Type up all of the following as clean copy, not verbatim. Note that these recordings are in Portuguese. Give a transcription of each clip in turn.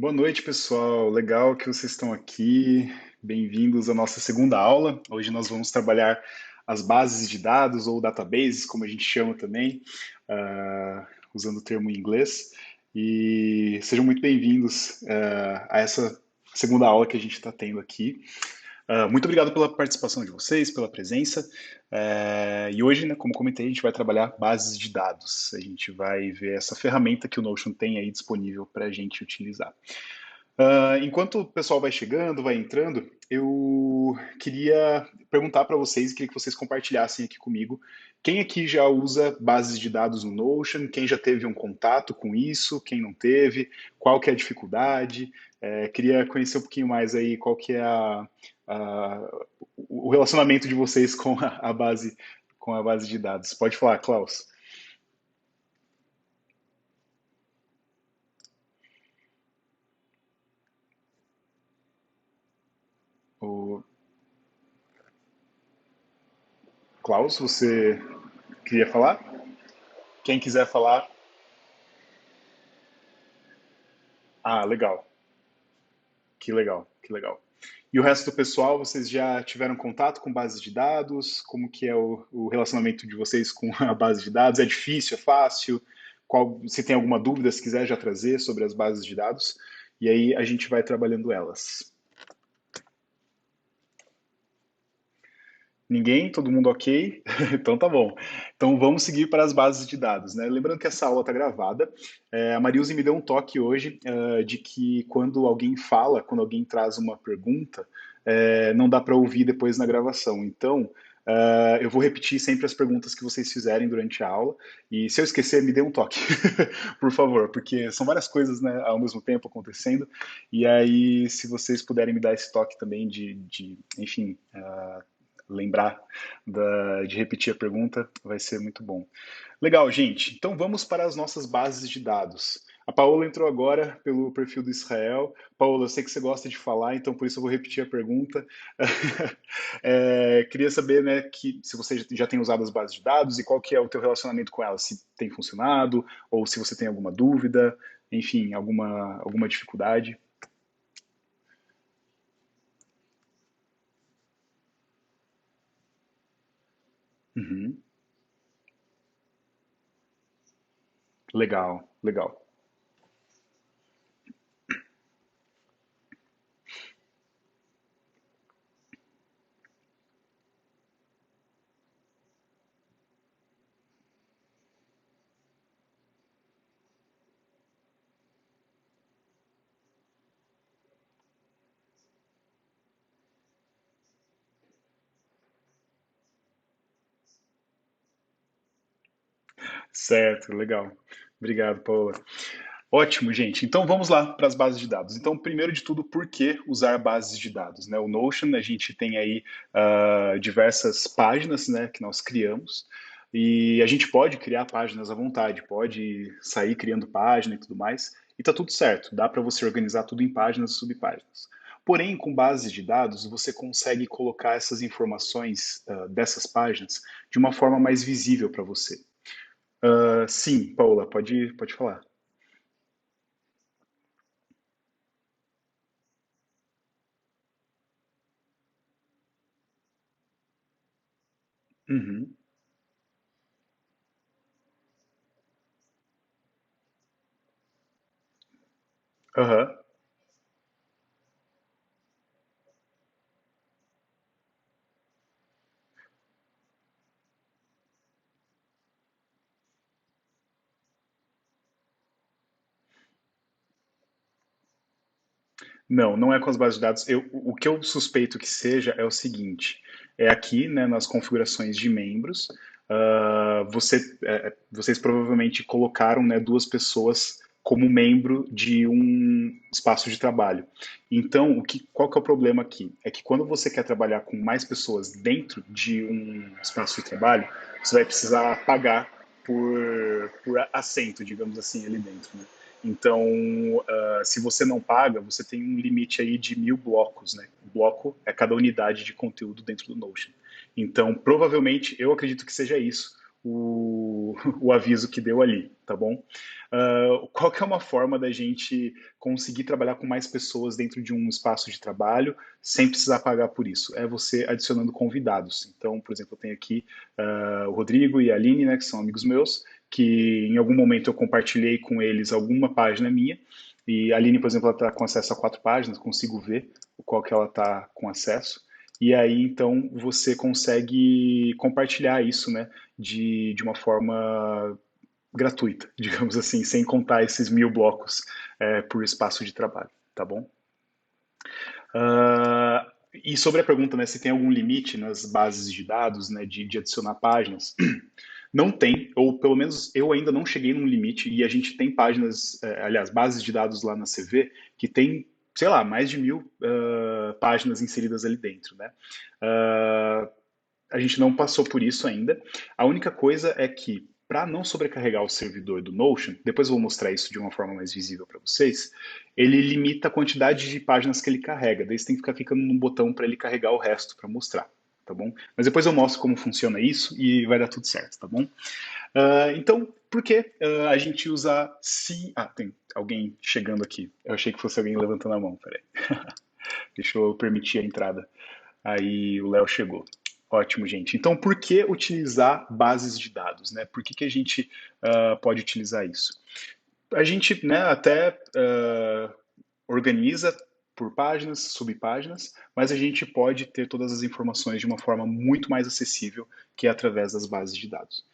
Boa noite, pessoal. Legal que vocês estão aqui. Bem-vindos à nossa segunda aula. Hoje nós vamos trabalhar as bases de dados ou databases, como a gente chama também, usando o termo em inglês. E sejam muito bem-vindos a essa segunda aula que a gente está tendo aqui. Muito obrigado pela participação de vocês, pela presença. E hoje, né, como comentei, a gente vai trabalhar bases de dados. A gente vai ver essa ferramenta que o Notion tem aí disponível para a gente utilizar. Enquanto o pessoal vai chegando, vai entrando, eu queria perguntar para vocês, queria que vocês compartilhassem aqui comigo, quem aqui já usa bases de dados no Notion, quem já teve um contato com isso, quem não teve, qual que é a dificuldade, queria conhecer um pouquinho mais aí qual que é o relacionamento de vocês com com a base de dados. Pode falar, Klaus. O Klaus, você queria falar? Quem quiser falar, legal. Que legal, que legal. E o resto do pessoal, vocês já tiveram contato com bases de dados? Como que é o relacionamento de vocês com a base de dados? É difícil, é fácil? Se tem alguma dúvida, se quiser já trazer sobre as bases de dados. E aí a gente vai trabalhando elas. Ninguém? Todo mundo ok? Então tá bom. Então vamos seguir para as bases de dados, né? Lembrando que essa aula está gravada. A Marilze me deu um toque hoje de que quando alguém fala, quando alguém traz uma pergunta, não dá para ouvir depois na gravação. Então eu vou repetir sempre as perguntas que vocês fizerem durante a aula. E se eu esquecer, me dê um toque, por favor, porque são várias coisas, né, ao mesmo tempo acontecendo. E aí, se vocês puderem me dar esse toque também enfim, lembrar de repetir a pergunta, vai ser muito bom. Legal, gente. Então vamos para as nossas bases de dados. A Paola entrou agora pelo perfil do Israel. Paola, eu sei que você gosta de falar, então por isso eu vou repetir a pergunta. Queria saber, né, que se você já tem usado as bases de dados e qual que é o teu relacionamento com elas, se tem funcionado ou se você tem alguma dúvida, enfim, alguma dificuldade. Uhum. Legal, legal. Certo, legal. Obrigado, Paola. Ótimo, gente. Então vamos lá para as bases de dados. Então, primeiro de tudo, por que usar bases de dados? Né? O Notion, a gente tem aí diversas páginas, né, que nós criamos. E a gente pode criar páginas à vontade, pode sair criando página e tudo mais. E tá tudo certo, dá para você organizar tudo em páginas e subpáginas. Porém, com bases de dados, você consegue colocar essas informações dessas páginas de uma forma mais visível para você. Sim, Paula, pode falar. Uhum. Aham. Não, não é com as bases de dados. O que eu suspeito que seja é o seguinte: é aqui, né, nas configurações de membros, vocês provavelmente colocaram, né, duas pessoas como membro de um espaço de trabalho. Então, qual que é o problema aqui? É que quando você quer trabalhar com mais pessoas dentro de um espaço de trabalho, você vai precisar pagar por assento, digamos assim, ali dentro, né? Então, se você não paga, você tem um limite aí de 1.000 blocos, né? O bloco é cada unidade de conteúdo dentro do Notion. Então, provavelmente, eu acredito que seja isso, o aviso que deu ali, tá bom? Qual que é uma forma da gente conseguir trabalhar com mais pessoas dentro de um espaço de trabalho sem precisar pagar por isso? É você adicionando convidados. Então, por exemplo, eu tenho aqui o Rodrigo e a Aline, né, que são amigos meus, que em algum momento eu compartilhei com eles alguma página minha, e a Aline, por exemplo, ela está com acesso a 4 páginas, consigo ver o qual que ela está com acesso. E aí, então, você consegue compartilhar isso, né, de uma forma gratuita, digamos assim, sem contar esses 1.000 blocos por espaço de trabalho, tá bom? E sobre a pergunta, né, se tem algum limite nas bases de dados, né, de adicionar páginas, não tem, ou pelo menos eu ainda não cheguei num limite, e a gente tem páginas, aliás, bases de dados lá na CV que tem, sei lá, mais de 1.000 páginas inseridas ali dentro, né? Uh, a gente não passou por isso ainda. A única coisa é que, para não sobrecarregar o servidor do Notion, depois eu vou mostrar isso de uma forma mais visível para vocês, ele limita a quantidade de páginas que ele carrega. Daí você tem que ficar clicando num botão para ele carregar o resto para mostrar, tá bom? Mas depois eu mostro como funciona isso e vai dar tudo certo, tá bom? Então, por que a gente usa se... Ah, tem alguém chegando aqui. Eu achei que fosse alguém levantando a mão, peraí. Deixa eu permitir a entrada. Aí o Léo chegou. Ótimo, gente. Então, por que utilizar bases de dados, né? Por que a gente pode utilizar isso? A gente, né, até organiza por páginas, subpáginas, mas a gente pode ter todas as informações de uma forma muito mais acessível que é através das bases de dados.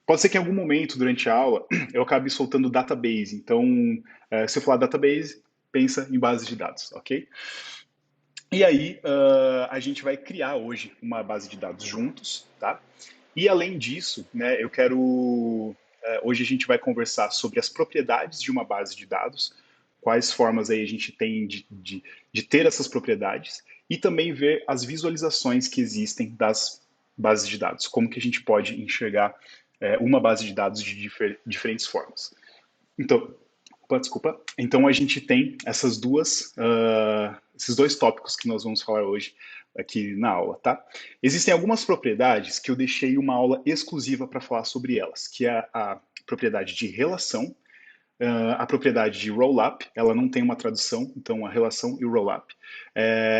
Pode ser que em algum momento durante a aula eu acabe soltando database. Então, se eu falar database, pensa em base de dados, ok? E aí, a gente vai criar hoje uma base de dados juntos, tá? E além disso, né, eu quero. Hoje a gente vai conversar sobre as propriedades de uma base de dados, quais formas aí a gente tem de ter essas propriedades, e também ver as visualizações que existem das bases de dados, como que a gente pode enxergar uma base de dados de diferentes formas. Então, opa, desculpa. Então a gente tem esses dois tópicos que nós vamos falar hoje aqui na aula, tá? Existem algumas propriedades que eu deixei uma aula exclusiva para falar sobre elas, que é a propriedade de relação, a propriedade de rollup, ela não tem uma tradução, então a relação e o rollup,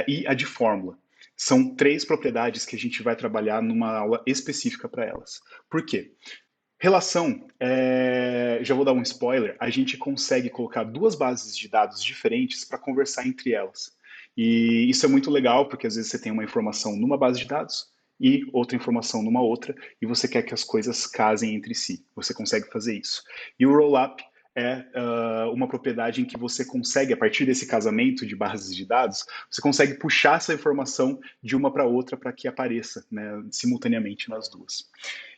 e a de fórmula. São 3 propriedades que a gente vai trabalhar numa aula específica para elas. Por quê? Relação, já vou dar um spoiler, a gente consegue colocar 2 bases de dados diferentes para conversar entre elas. E isso é muito legal, porque às vezes você tem uma informação numa base de dados e outra informação numa outra, e você quer que as coisas casem entre si. Você consegue fazer isso. E o rollup é uma propriedade em que você consegue, a partir desse casamento de bases de dados, você consegue puxar essa informação de uma para outra para que apareça, né, simultaneamente nas duas.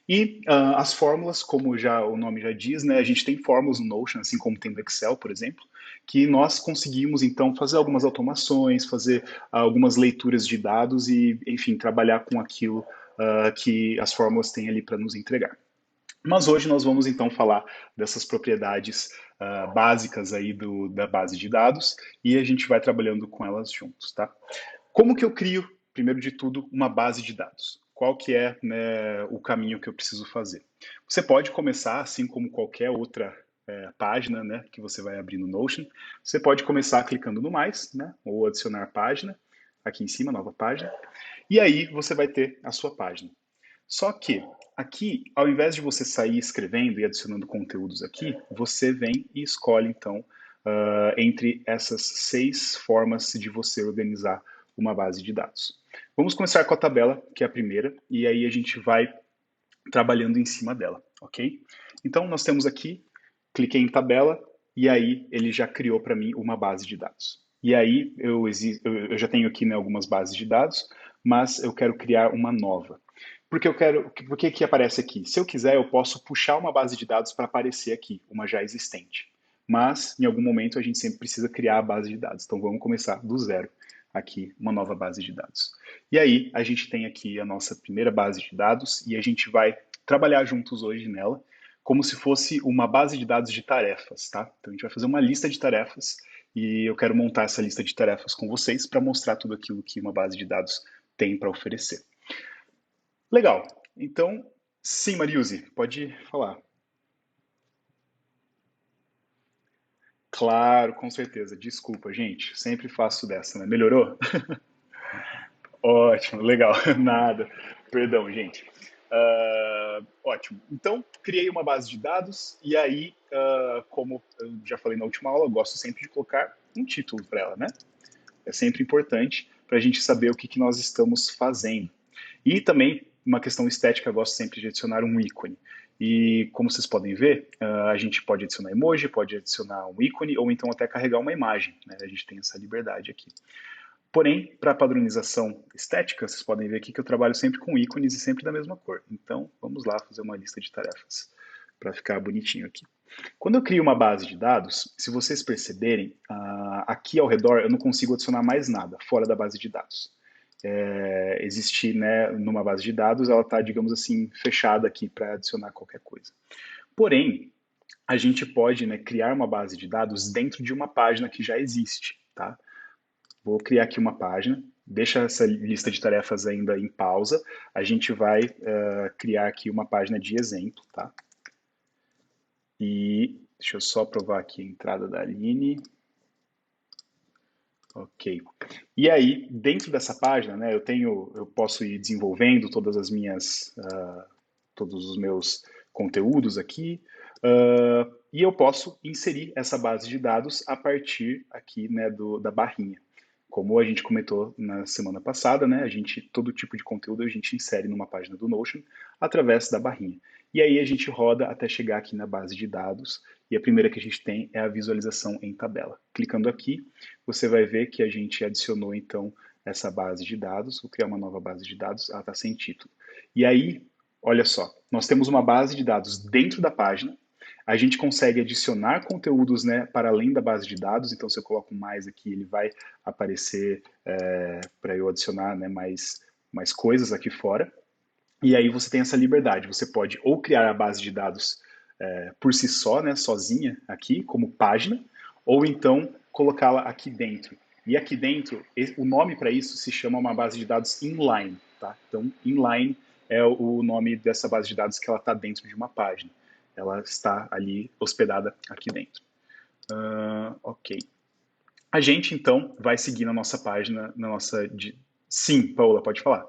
E as fórmulas, como já o nome já diz, né, a gente tem fórmulas no Notion, assim como tem no Excel, por exemplo, que nós conseguimos então fazer algumas automações, fazer algumas leituras de dados e, enfim, trabalhar com aquilo que as fórmulas têm ali para nos entregar. Mas hoje nós vamos então falar dessas propriedades básicas aí da base de dados e a gente vai trabalhando com elas juntos, tá? Como que eu crio, primeiro de tudo, uma base de dados? Qual que é, né, o caminho que eu preciso fazer? Você pode começar, assim como qualquer outra página, né, que você vai abrir no Notion, você pode começar clicando no mais, né, ou adicionar página, aqui em cima, nova página, e aí você vai ter a sua página. Só que aqui, ao invés de você sair escrevendo e adicionando conteúdos aqui, você vem e escolhe então entre essas 6 formas de você organizar uma base de dados. Vamos começar com a tabela, que é a primeira, e aí a gente vai trabalhando em cima dela, ok? Então nós temos aqui, cliquei em tabela e aí ele já criou para mim uma base de dados. E aí eu já tenho aqui, né, algumas bases de dados, mas eu quero criar uma nova. Por que aparece aqui? Se eu quiser, eu posso puxar uma base de dados para aparecer aqui, uma já existente. Mas, em algum momento, a gente sempre precisa criar a base de dados. Então, vamos começar do zero aqui, uma nova base de dados. E aí, a gente tem aqui a nossa primeira base de dados e a gente vai trabalhar juntos hoje nela, como se fosse uma base de dados de tarefas, tá? Então, a gente vai fazer uma lista de tarefas e eu quero montar essa lista de tarefas com vocês para mostrar tudo aquilo que uma base de dados tem para oferecer. Legal. Então, Sim, Mariuse, pode falar. Claro, com certeza. Desculpa, gente. Sempre faço dessa, né? Melhorou? Ótimo, legal. Nada. Perdão, gente. Ótimo. Então, criei uma base de dados e aí, como eu já falei na última aula, eu gosto sempre de colocar um título para ela, né? É sempre importante para a gente saber o que, que nós estamos fazendo. E também, uma questão estética, eu gosto sempre de adicionar um ícone. E como vocês podem ver, a gente pode adicionar emoji, pode adicionar um ícone, ou então até carregar uma imagem, né? A gente tem essa liberdade aqui. Porém, para padronização estética, vocês podem ver aqui que eu trabalho sempre com ícones e sempre da mesma cor. Então, vamos lá fazer uma lista de tarefas para ficar bonitinho aqui. Quando eu crio uma base de dados, se vocês perceberem, aqui ao redor eu não consigo adicionar mais nada fora da base de dados. Existir, né, numa base de dados, ela está, digamos assim, fechada aqui para adicionar qualquer coisa. Porém, a gente pode, né, criar uma base de dados dentro de uma página que já existe, tá? Vou criar aqui uma página, deixa essa lista de tarefas ainda em pausa, a gente vai criar aqui uma página de exemplo, tá? E deixa eu só provar aqui a entrada da Aline. Ok. E aí, dentro dessa página, né, eu posso ir desenvolvendo todos os meus conteúdos aqui, e eu posso inserir essa base de dados a partir aqui, né, da barrinha. Como a gente comentou na semana passada, né, todo tipo de conteúdo a gente insere numa página do Notion através da barrinha. E aí a gente roda até chegar aqui na base de dados, e a primeira que a gente tem é a visualização em tabela. Clicando aqui, você vai ver que a gente adicionou então essa base de dados, vou criar uma nova base de dados, ela está sem título. E aí, olha só, nós temos uma base de dados dentro da página, a gente consegue adicionar conteúdos, né, para além da base de dados, então se eu coloco mais aqui, ele vai aparecer para eu adicionar, né, mais coisas aqui fora. E aí você tem essa liberdade, você pode ou criar a base de dados por si só, né, sozinha aqui, como página, ou então colocá-la aqui dentro. E aqui dentro, o nome para isso se chama uma base de dados inline, tá? Então, inline é o nome dessa base de dados que ela está dentro de uma página. Ela está ali hospedada aqui dentro. Ok. A gente, então, vai seguir na nossa página, na nossa... Sim, Paula, pode falar.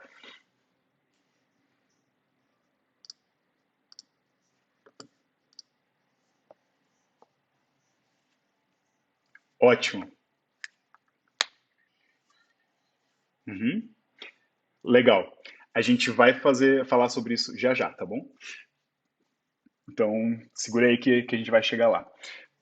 Ótimo. Uhum. Legal. A gente vai falar sobre isso já já, tá bom? Então, segura aí que a gente vai chegar lá.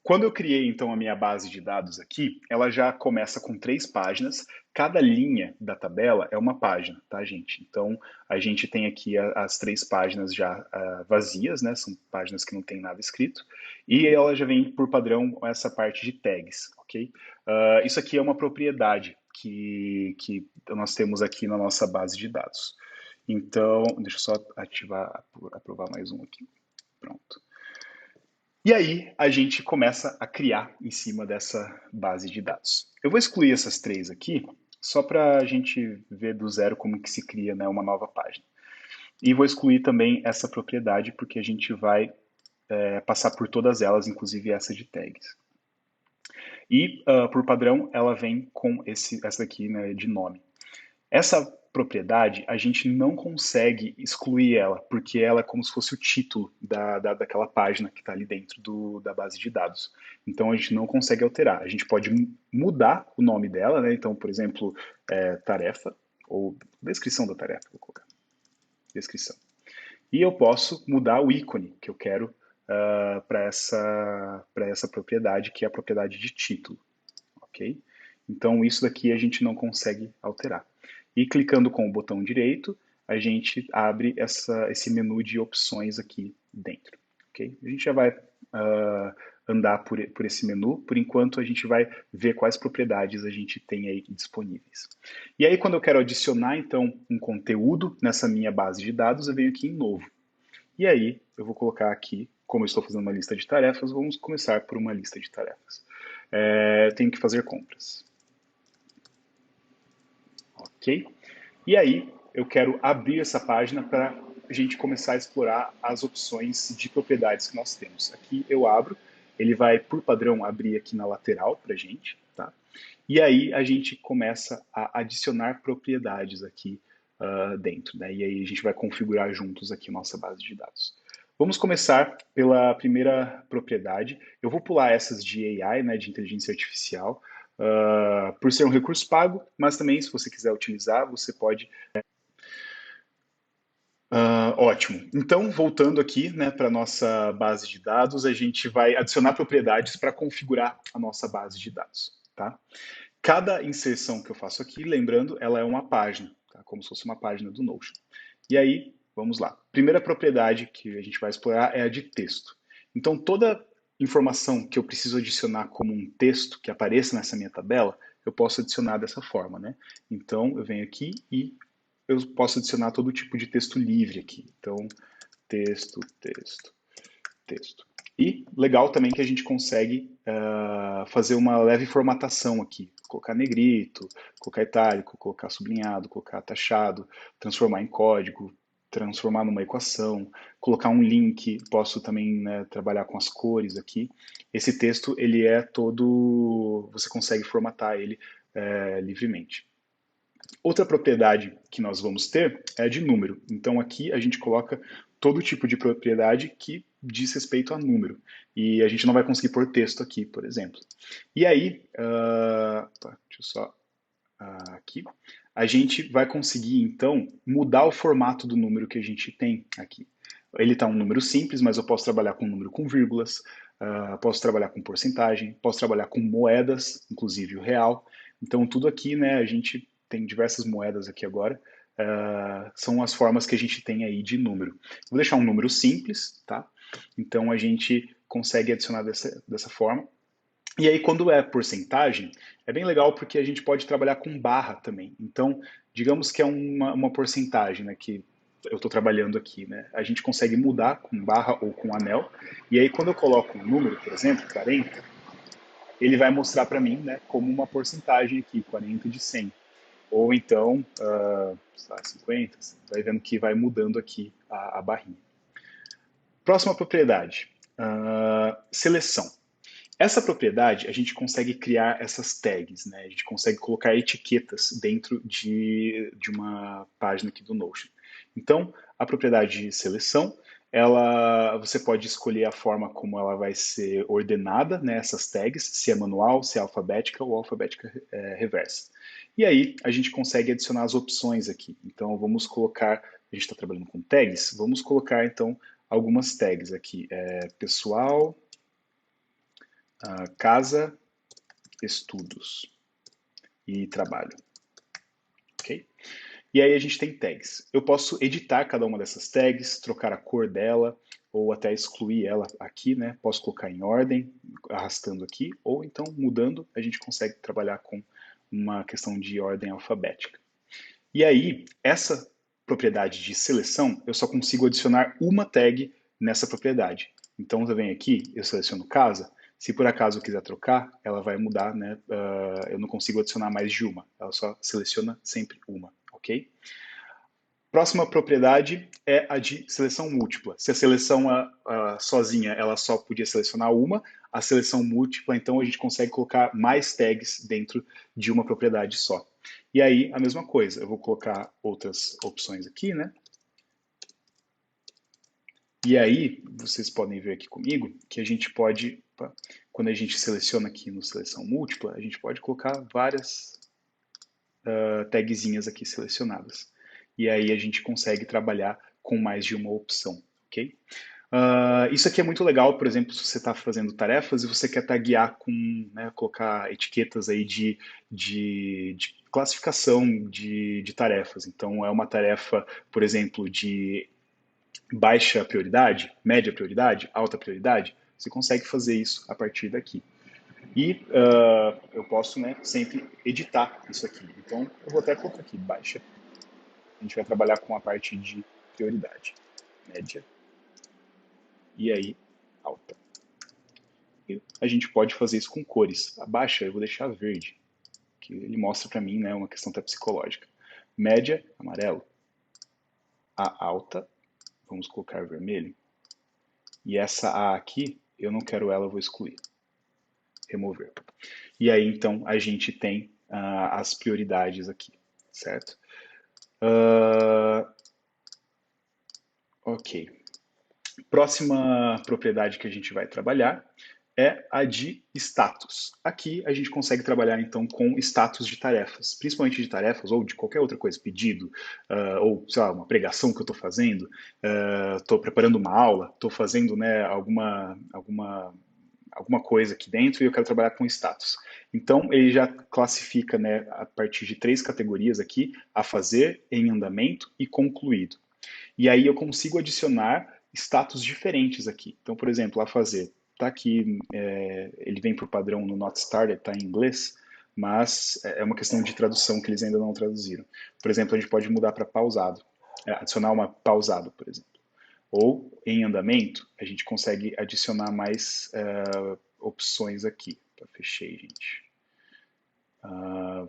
Quando eu criei, então, a minha base de dados aqui, ela já começa com 3 páginas. Cada linha da tabela é uma página, tá, gente? Então, a gente tem aqui as 3 páginas já vazias, né? São páginas que não tem nada escrito. E ela já vem, por padrão, essa parte de tags, ok? Isso aqui é uma propriedade que nós temos aqui na nossa base de dados. Então, deixa eu só aprovar mais um aqui. Pronto. E aí a gente começa a criar em cima dessa base de dados. Eu vou excluir essas 3 aqui, só para a gente ver do zero como que se cria, né, uma nova página. E vou excluir também essa propriedade, porque a gente vai passar por todas elas, inclusive essa de tags. E, por padrão, ela vem com essa aqui, né, de nome. Essa propriedade, a gente não consegue excluir ela, porque ela é como se fosse o título daquela página que está ali dentro da base de dados. Então, a gente não consegue alterar. A gente pode mudar o nome dela, né? Então, por exemplo, tarefa, ou descrição da tarefa, vou colocar. Descrição. E eu posso mudar o ícone que eu quero para essa propriedade, que é a propriedade de título, ok? Então, isso daqui a gente não consegue alterar. E clicando com o botão direito, a gente abre esse menu de opções aqui dentro. Okay? A gente já vai andar por esse menu. Por enquanto, a gente vai ver quais propriedades a gente tem aí disponíveis. E aí, quando eu quero adicionar, então, um conteúdo nessa minha base de dados, eu venho aqui em novo. E aí, eu vou colocar aqui, como eu estou fazendo uma lista de tarefas, vamos começar por uma lista de tarefas. Tenho que fazer compras. Ok? E aí, eu quero abrir essa página para a gente começar a explorar as opções de propriedades que nós temos. Aqui eu abro, ele vai, por padrão, abrir aqui na lateral para a gente, tá? E aí a gente começa a adicionar propriedades aqui dentro, né? E aí a gente vai configurar juntos aqui nossa base de dados. Vamos começar pela primeira propriedade. Eu vou pular essas de AI, né, de inteligência artificial, por ser um recurso pago, mas também, se você quiser utilizar, você pode. Ótimo. Então, voltando aqui, né, para a nossa base de dados, a gente vai adicionar propriedades para configurar a nossa base de dados, tá? Cada inserção que eu faço aqui, lembrando, ela é uma página, tá? Como se fosse uma página do Notion. E aí, vamos lá. Primeira propriedade que a gente vai explorar é a de texto. Então, toda informação que eu preciso adicionar como um texto que apareça nessa minha tabela, eu posso adicionar dessa forma, né? Então, eu venho aqui e eu posso adicionar todo tipo de texto livre aqui. Então, texto, texto, texto. E legal também que a gente consegue fazer uma leve formatação aqui. Colocar negrito, colocar itálico, colocar sublinhado, colocar taxado, transformar em código, transformar numa equação, colocar um link, posso também, né, trabalhar com as cores aqui. Esse texto, ele é todo, você consegue formatar ele livremente. Outra propriedade que nós vamos ter é a de número. Então aqui a gente coloca todo tipo de propriedade que diz respeito a número. E a gente não vai conseguir pôr texto aqui, por exemplo. E aí, deixa eu só aqui, a gente vai conseguir então mudar o formato do número que a gente tem aqui. Ele está um número simples, mas eu posso trabalhar com um número com vírgulas, posso trabalhar com porcentagem, posso trabalhar com moedas, inclusive o real. Então tudo aqui, né, a gente tem diversas moedas aqui agora, são as formas que a gente tem aí de número. Vou deixar um número simples, tá? Então a gente consegue adicionar dessa forma. E aí, quando é porcentagem, é bem legal porque a gente pode trabalhar com barra também. Então, digamos que é uma porcentagem, né, que eu estou trabalhando aqui, né? A gente consegue mudar com barra ou com anel. E aí, quando eu coloco um número, por exemplo, 40, ele vai mostrar para mim, né, como uma porcentagem aqui, 40 de 100. Ou então, 50, vai vendo que vai mudando aqui a barrinha. Próxima propriedade, seleção. Essa propriedade, a gente consegue criar essas tags, né? A gente consegue colocar etiquetas dentro de uma página aqui do Notion. Então, a propriedade de seleção, você pode escolher a forma como ela vai ser ordenada, né, essas tags, se é manual, se é alfabética ou alfabética reversa. E aí, a gente consegue adicionar as opções aqui. Então, vamos colocar, a gente está trabalhando com tags, vamos colocar, então, algumas tags aqui. Pessoal, casa, estudos e trabalho, ok? E aí a gente tem tags. Eu posso editar cada uma dessas tags, trocar a cor dela, ou até excluir ela aqui, né? Posso colocar em ordem, arrastando aqui, ou então mudando, a gente consegue trabalhar com uma questão de ordem alfabética. E aí, essa propriedade de seleção, eu só consigo adicionar uma tag nessa propriedade. Então, eu venho aqui, eu seleciono casa. Se por acaso eu quiser trocar, ela vai mudar, né? Eu não consigo adicionar mais de uma. Ela só seleciona sempre uma, ok? Próxima propriedade é a de seleção múltipla. Se a seleção sozinha ela só podia selecionar uma, a seleção múltipla, então a gente consegue colocar mais tags dentro de uma propriedade só. E aí, a mesma coisa, eu vou colocar outras opções aqui, né? E aí, vocês podem ver aqui comigo que a gente pode, quando a gente seleciona aqui no seleção múltipla, a gente pode colocar várias tagzinhas aqui selecionadas. E aí a gente consegue trabalhar com mais de uma opção, ok? Isso aqui é muito legal, por exemplo, se você está fazendo tarefas e você quer taguear com, né, colocar etiquetas aí de classificação de tarefas. Então, é uma tarefa, por exemplo, de baixa prioridade, média prioridade, alta prioridade, você consegue fazer isso a partir daqui. E eu posso, né, sempre editar isso aqui. Então, eu vou até colocar aqui, baixa. A gente vai trabalhar com a parte de prioridade, média e aí alta. E a gente pode fazer isso com cores. A baixa eu vou deixar verde, que ele mostra para mim, né, uma questão até psicológica. Média, amarelo. A alta, vamos colocar vermelho. E essa A aqui, eu não quero ela, eu vou excluir. Remover. E aí, então, a gente tem as prioridades aqui, certo? Ok. Próxima propriedade que a gente vai trabalhar é a de status. Aqui a gente consegue trabalhar então com status de tarefas, principalmente de tarefas ou de qualquer outra coisa, pedido, ou sei lá, uma pregação que eu estou fazendo, estou preparando uma aula, estou fazendo né, alguma coisa aqui dentro e eu quero trabalhar com status. Então ele já classifica né, a partir de 3 categorias aqui, a fazer, em andamento e concluído. E aí eu consigo adicionar status diferentes aqui. Então, por exemplo, a fazer, tá aqui, ele vem por padrão no Not Started, tá em inglês, mas é uma questão de tradução que eles ainda não traduziram. Por exemplo, a gente pode mudar para pausado, adicionar uma pausado, por exemplo. Ou em andamento, a gente consegue adicionar mais opções aqui. Fechei, gente.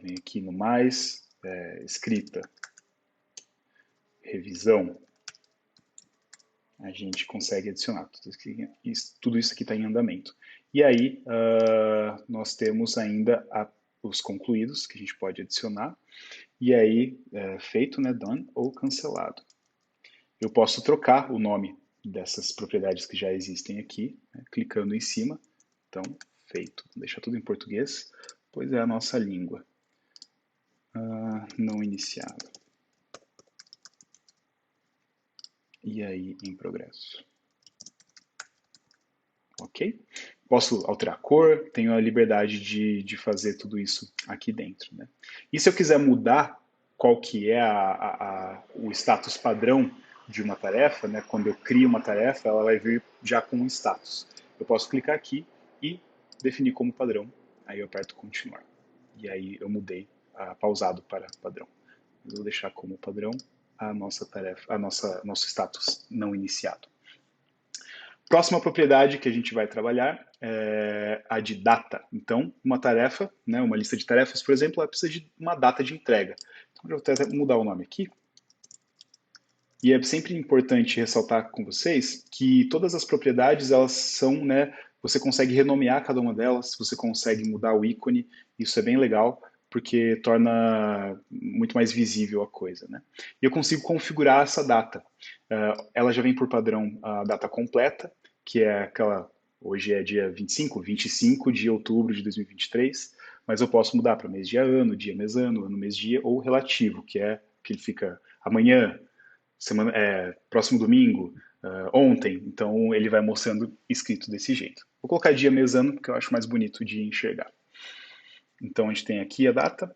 Vem aqui no mais, escrita, revisão, a gente consegue adicionar. Tudo isso aqui está em andamento. E aí, nós temos ainda os concluídos, que a gente pode adicionar. E aí, feito, né, done ou cancelado. Eu posso trocar o nome dessas propriedades que já existem aqui, né, clicando em cima. Então, feito. Vou deixar tudo em português, pois é a nossa língua. Não iniciado. E aí, em progresso. Ok? Posso alterar a cor, tenho a liberdade de fazer tudo isso aqui dentro. Né? E se eu quiser mudar qual que é o status padrão de uma tarefa, né? Quando eu crio uma tarefa, ela vai vir já com um status. Eu posso clicar aqui e definir como padrão. Aí eu aperto continuar. E aí eu mudei pausado para padrão. Eu vou deixar como padrão a nossa tarefa, nosso status não iniciado. Próxima propriedade que a gente vai trabalhar é a de data. Então, uma tarefa, né, uma lista de tarefas, por exemplo, ela precisa de uma data de entrega. Então, eu vou até mudar o nome aqui. E é sempre importante ressaltar com vocês que todas as propriedades, elas são, né, você consegue renomear cada uma delas, você consegue mudar o ícone, isso é bem legal, porque torna muito mais visível a coisa, né? E eu consigo configurar essa data. Ela já vem por padrão a data completa, que é aquela, hoje é dia 25 de outubro de 2023, mas eu posso mudar para mês, ano, mês, dia, ou relativo, que é que ele fica amanhã, próximo domingo, ontem. Então ele vai mostrando escrito desse jeito. Vou colocar dia, mês, ano, porque eu acho mais bonito de enxergar. Então a gente tem aqui a data.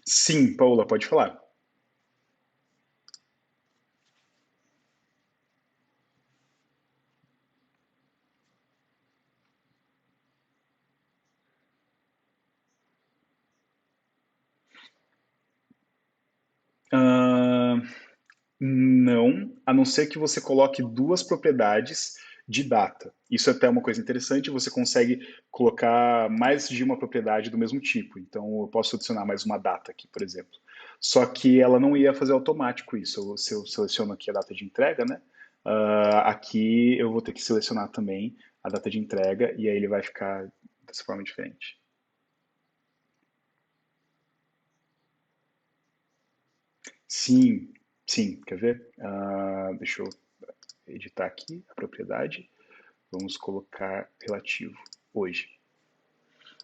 Sim, Paula, pode falar. Uh, não, a não ser que você coloque duas propriedades de data. Isso é até uma coisa interessante, você consegue colocar mais de uma propriedade do mesmo tipo. Então, eu posso adicionar mais uma data aqui, por exemplo. Só que ela não ia fazer automático isso. Se eu seleciono aqui a data de entrega, né? Aqui eu vou ter que selecionar também a data de entrega e aí ele vai ficar dessa forma diferente. Sim, sim, quer ver? Deixa eu editar aqui a propriedade. Vamos colocar relativo, hoje.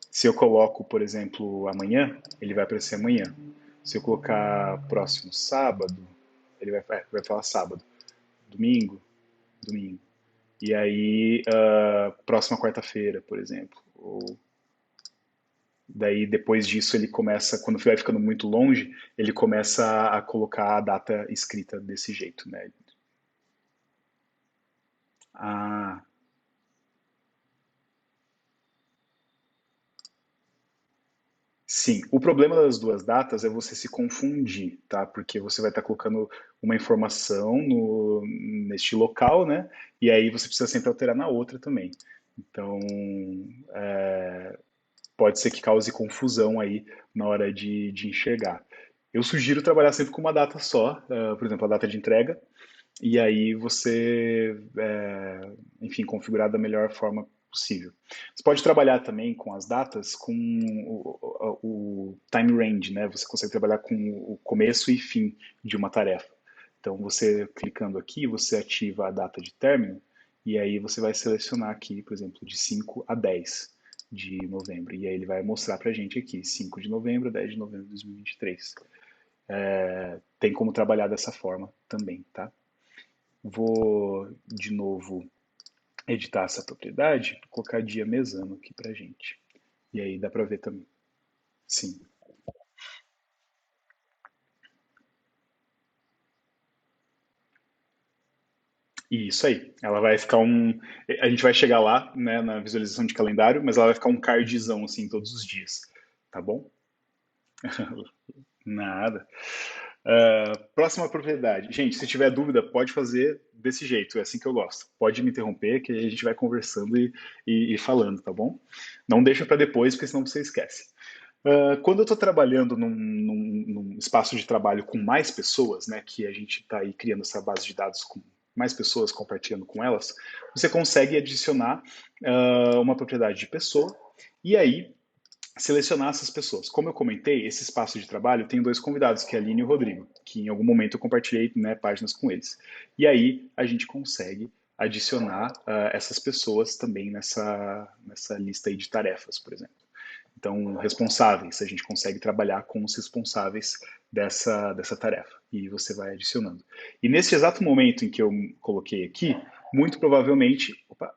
Se eu coloco, por exemplo, amanhã, ele vai aparecer amanhã. Se eu colocar próximo sábado, ele vai falar sábado. Domingo, domingo. E aí, próxima quarta-feira, por exemplo. Ou daí, depois disso, ele começa, quando vai ficando muito longe, ele começa a colocar a data escrita desse jeito, né? Ah, sim, o problema das duas datas é você se confundir, tá? Porque você vai estar colocando uma informação neste local, né? E aí você precisa sempre alterar na outra também. Então, pode ser que cause confusão aí na hora de enxergar. Eu sugiro trabalhar sempre com uma data só, por exemplo, a data de entrega, e aí você, enfim, configurar da melhor forma possível. Você pode trabalhar também com as datas com o time range, né? Você consegue trabalhar com o começo e fim de uma tarefa. Então, você clicando aqui, você ativa a data de término, e aí você vai selecionar aqui, por exemplo, de 5 a 10 de novembro. E aí ele vai mostrar para a gente aqui, 5 de novembro, 10 de novembro de 2023. Tem como trabalhar dessa forma também, tá? Vou de novo editar essa propriedade, colocar dia mesano aqui pra gente. E aí dá pra ver também. Sim. E isso aí. Ela vai ficar um. A gente vai chegar lá, né, na visualização de calendário, mas ela vai ficar um cardzão assim todos os dias. Tá bom? Nada. Próxima propriedade. Gente, se tiver dúvida, pode fazer desse jeito, é assim que eu gosto. Pode me interromper, que a gente vai conversando e falando, tá bom? Não deixa para depois, porque senão você esquece. Quando eu estou trabalhando num espaço de trabalho com mais pessoas, né, que a gente está aí criando essa base de dados com mais pessoas, compartilhando com elas, você consegue adicionar uma propriedade de pessoa, e aí selecionar essas pessoas. Como eu comentei, esse espaço de trabalho tem dois convidados, que é a Aline e o Rodrigo, que em algum momento eu compartilhei, né, páginas com eles. E aí a gente consegue adicionar essas pessoas também nessa lista aí de tarefas, por exemplo. Então, responsáveis, a gente consegue trabalhar com os responsáveis dessa tarefa. E você vai adicionando. E nesse exato momento em que eu coloquei aqui, muito provavelmente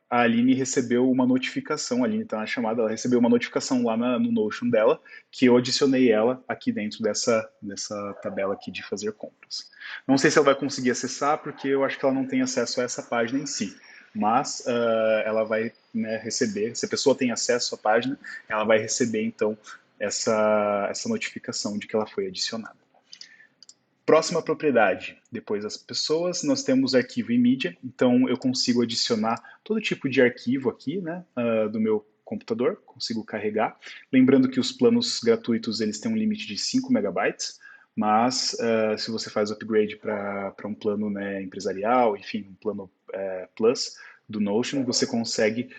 a Aline recebeu uma notificação, a Aline está na chamada, ela recebeu uma notificação lá no Notion dela, que eu adicionei ela aqui dentro dessa tabela aqui de fazer compras. Não sei se ela vai conseguir acessar, porque eu acho que ela não tem acesso a essa página em si, mas ela vai, né, receber, se a pessoa tem acesso à página, ela vai receber então essa notificação de que ela foi adicionada. Próxima propriedade, depois das pessoas, nós temos arquivo e mídia, então eu consigo adicionar todo tipo de arquivo aqui, né, do meu computador, consigo carregar. Lembrando que os planos gratuitos eles têm um limite de 5 megabytes, mas se você faz upgrade para um plano, né, empresarial, enfim, um plano Plus do Notion, você consegue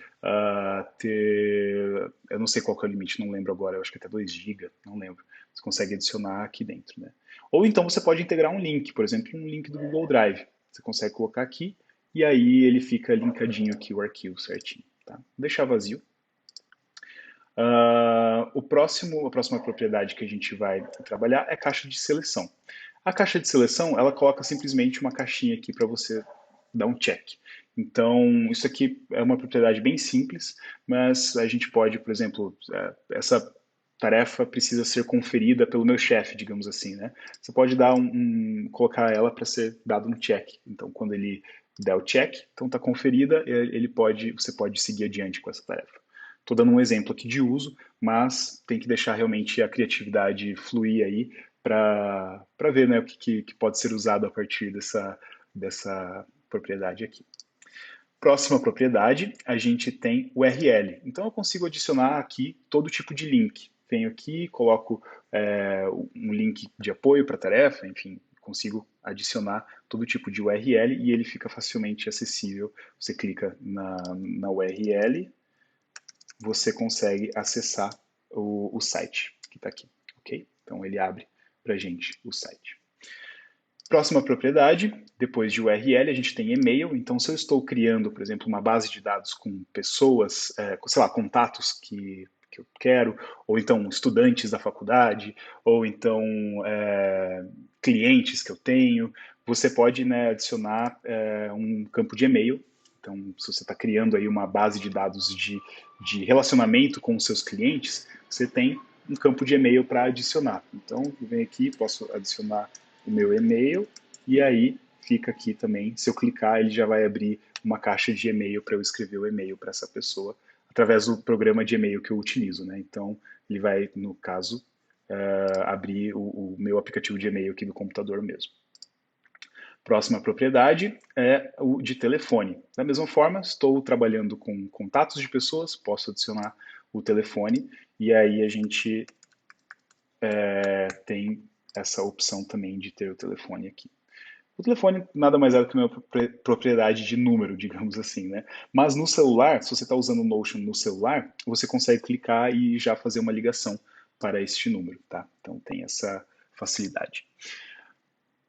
ter, eu não sei qual que é o limite, não lembro agora, eu acho que até 2 GB, não lembro. Você consegue adicionar aqui dentro, né? Ou então você pode integrar um link, por exemplo, um link do Google Drive. Você consegue colocar aqui e aí ele fica linkadinho aqui o arquivo certinho. Tá? Vou deixar vazio. A próxima propriedade que a gente vai trabalhar é caixa de seleção. A caixa de seleção, ela coloca simplesmente uma caixinha aqui para você dar um check. Então, isso aqui é uma propriedade bem simples, mas a gente pode, por exemplo, essa tarefa precisa ser conferida pelo meu chefe, digamos assim, né? Você pode dar colocar ela para ser dado um check. Então, quando ele der o check, então está conferida, você pode seguir adiante com essa tarefa. Estou dando um exemplo aqui de uso, mas tem que deixar realmente a criatividade fluir aí para ver, né, o que pode ser usado a partir dessa propriedade aqui. Próxima propriedade, a gente tem o URL. Então eu consigo adicionar aqui todo tipo de link. Venho aqui, coloco um link de apoio para a tarefa, enfim, consigo adicionar todo tipo de URL e ele fica facilmente acessível. Você clica na URL, você consegue acessar o site que está aqui, ok? Então ele abre para a gente o site. Próxima propriedade, depois de URL, a gente tem e-mail. Então, se eu estou criando, por exemplo, uma base de dados com pessoas, sei lá, contatos que eu quero, ou então estudantes da faculdade, ou então clientes que eu tenho, você pode, né, adicionar um campo de e-mail. Então, se você está criando aí uma base de dados de relacionamento com os seus clientes, você tem um campo de e-mail para adicionar. Então, eu venho aqui, posso adicionar o meu e-mail e aí fica aqui também, se eu clicar, ele já vai abrir uma caixa de e-mail para eu escrever o e-mail para essa pessoa através do programa de e-mail que eu utilizo, né? Então, ele vai, no caso, abrir o meu aplicativo de e-mail aqui do computador mesmo. Próxima propriedade é o de telefone. Da mesma forma, estou trabalhando com contatos de pessoas, posso adicionar o telefone e aí a gente tem essa opção também de ter o telefone aqui. O telefone nada mais é do que uma propriedade de número, digamos assim, né? Mas no celular, se você está usando o Notion no celular, você consegue clicar e já fazer uma ligação para este número, tá? Então tem essa facilidade.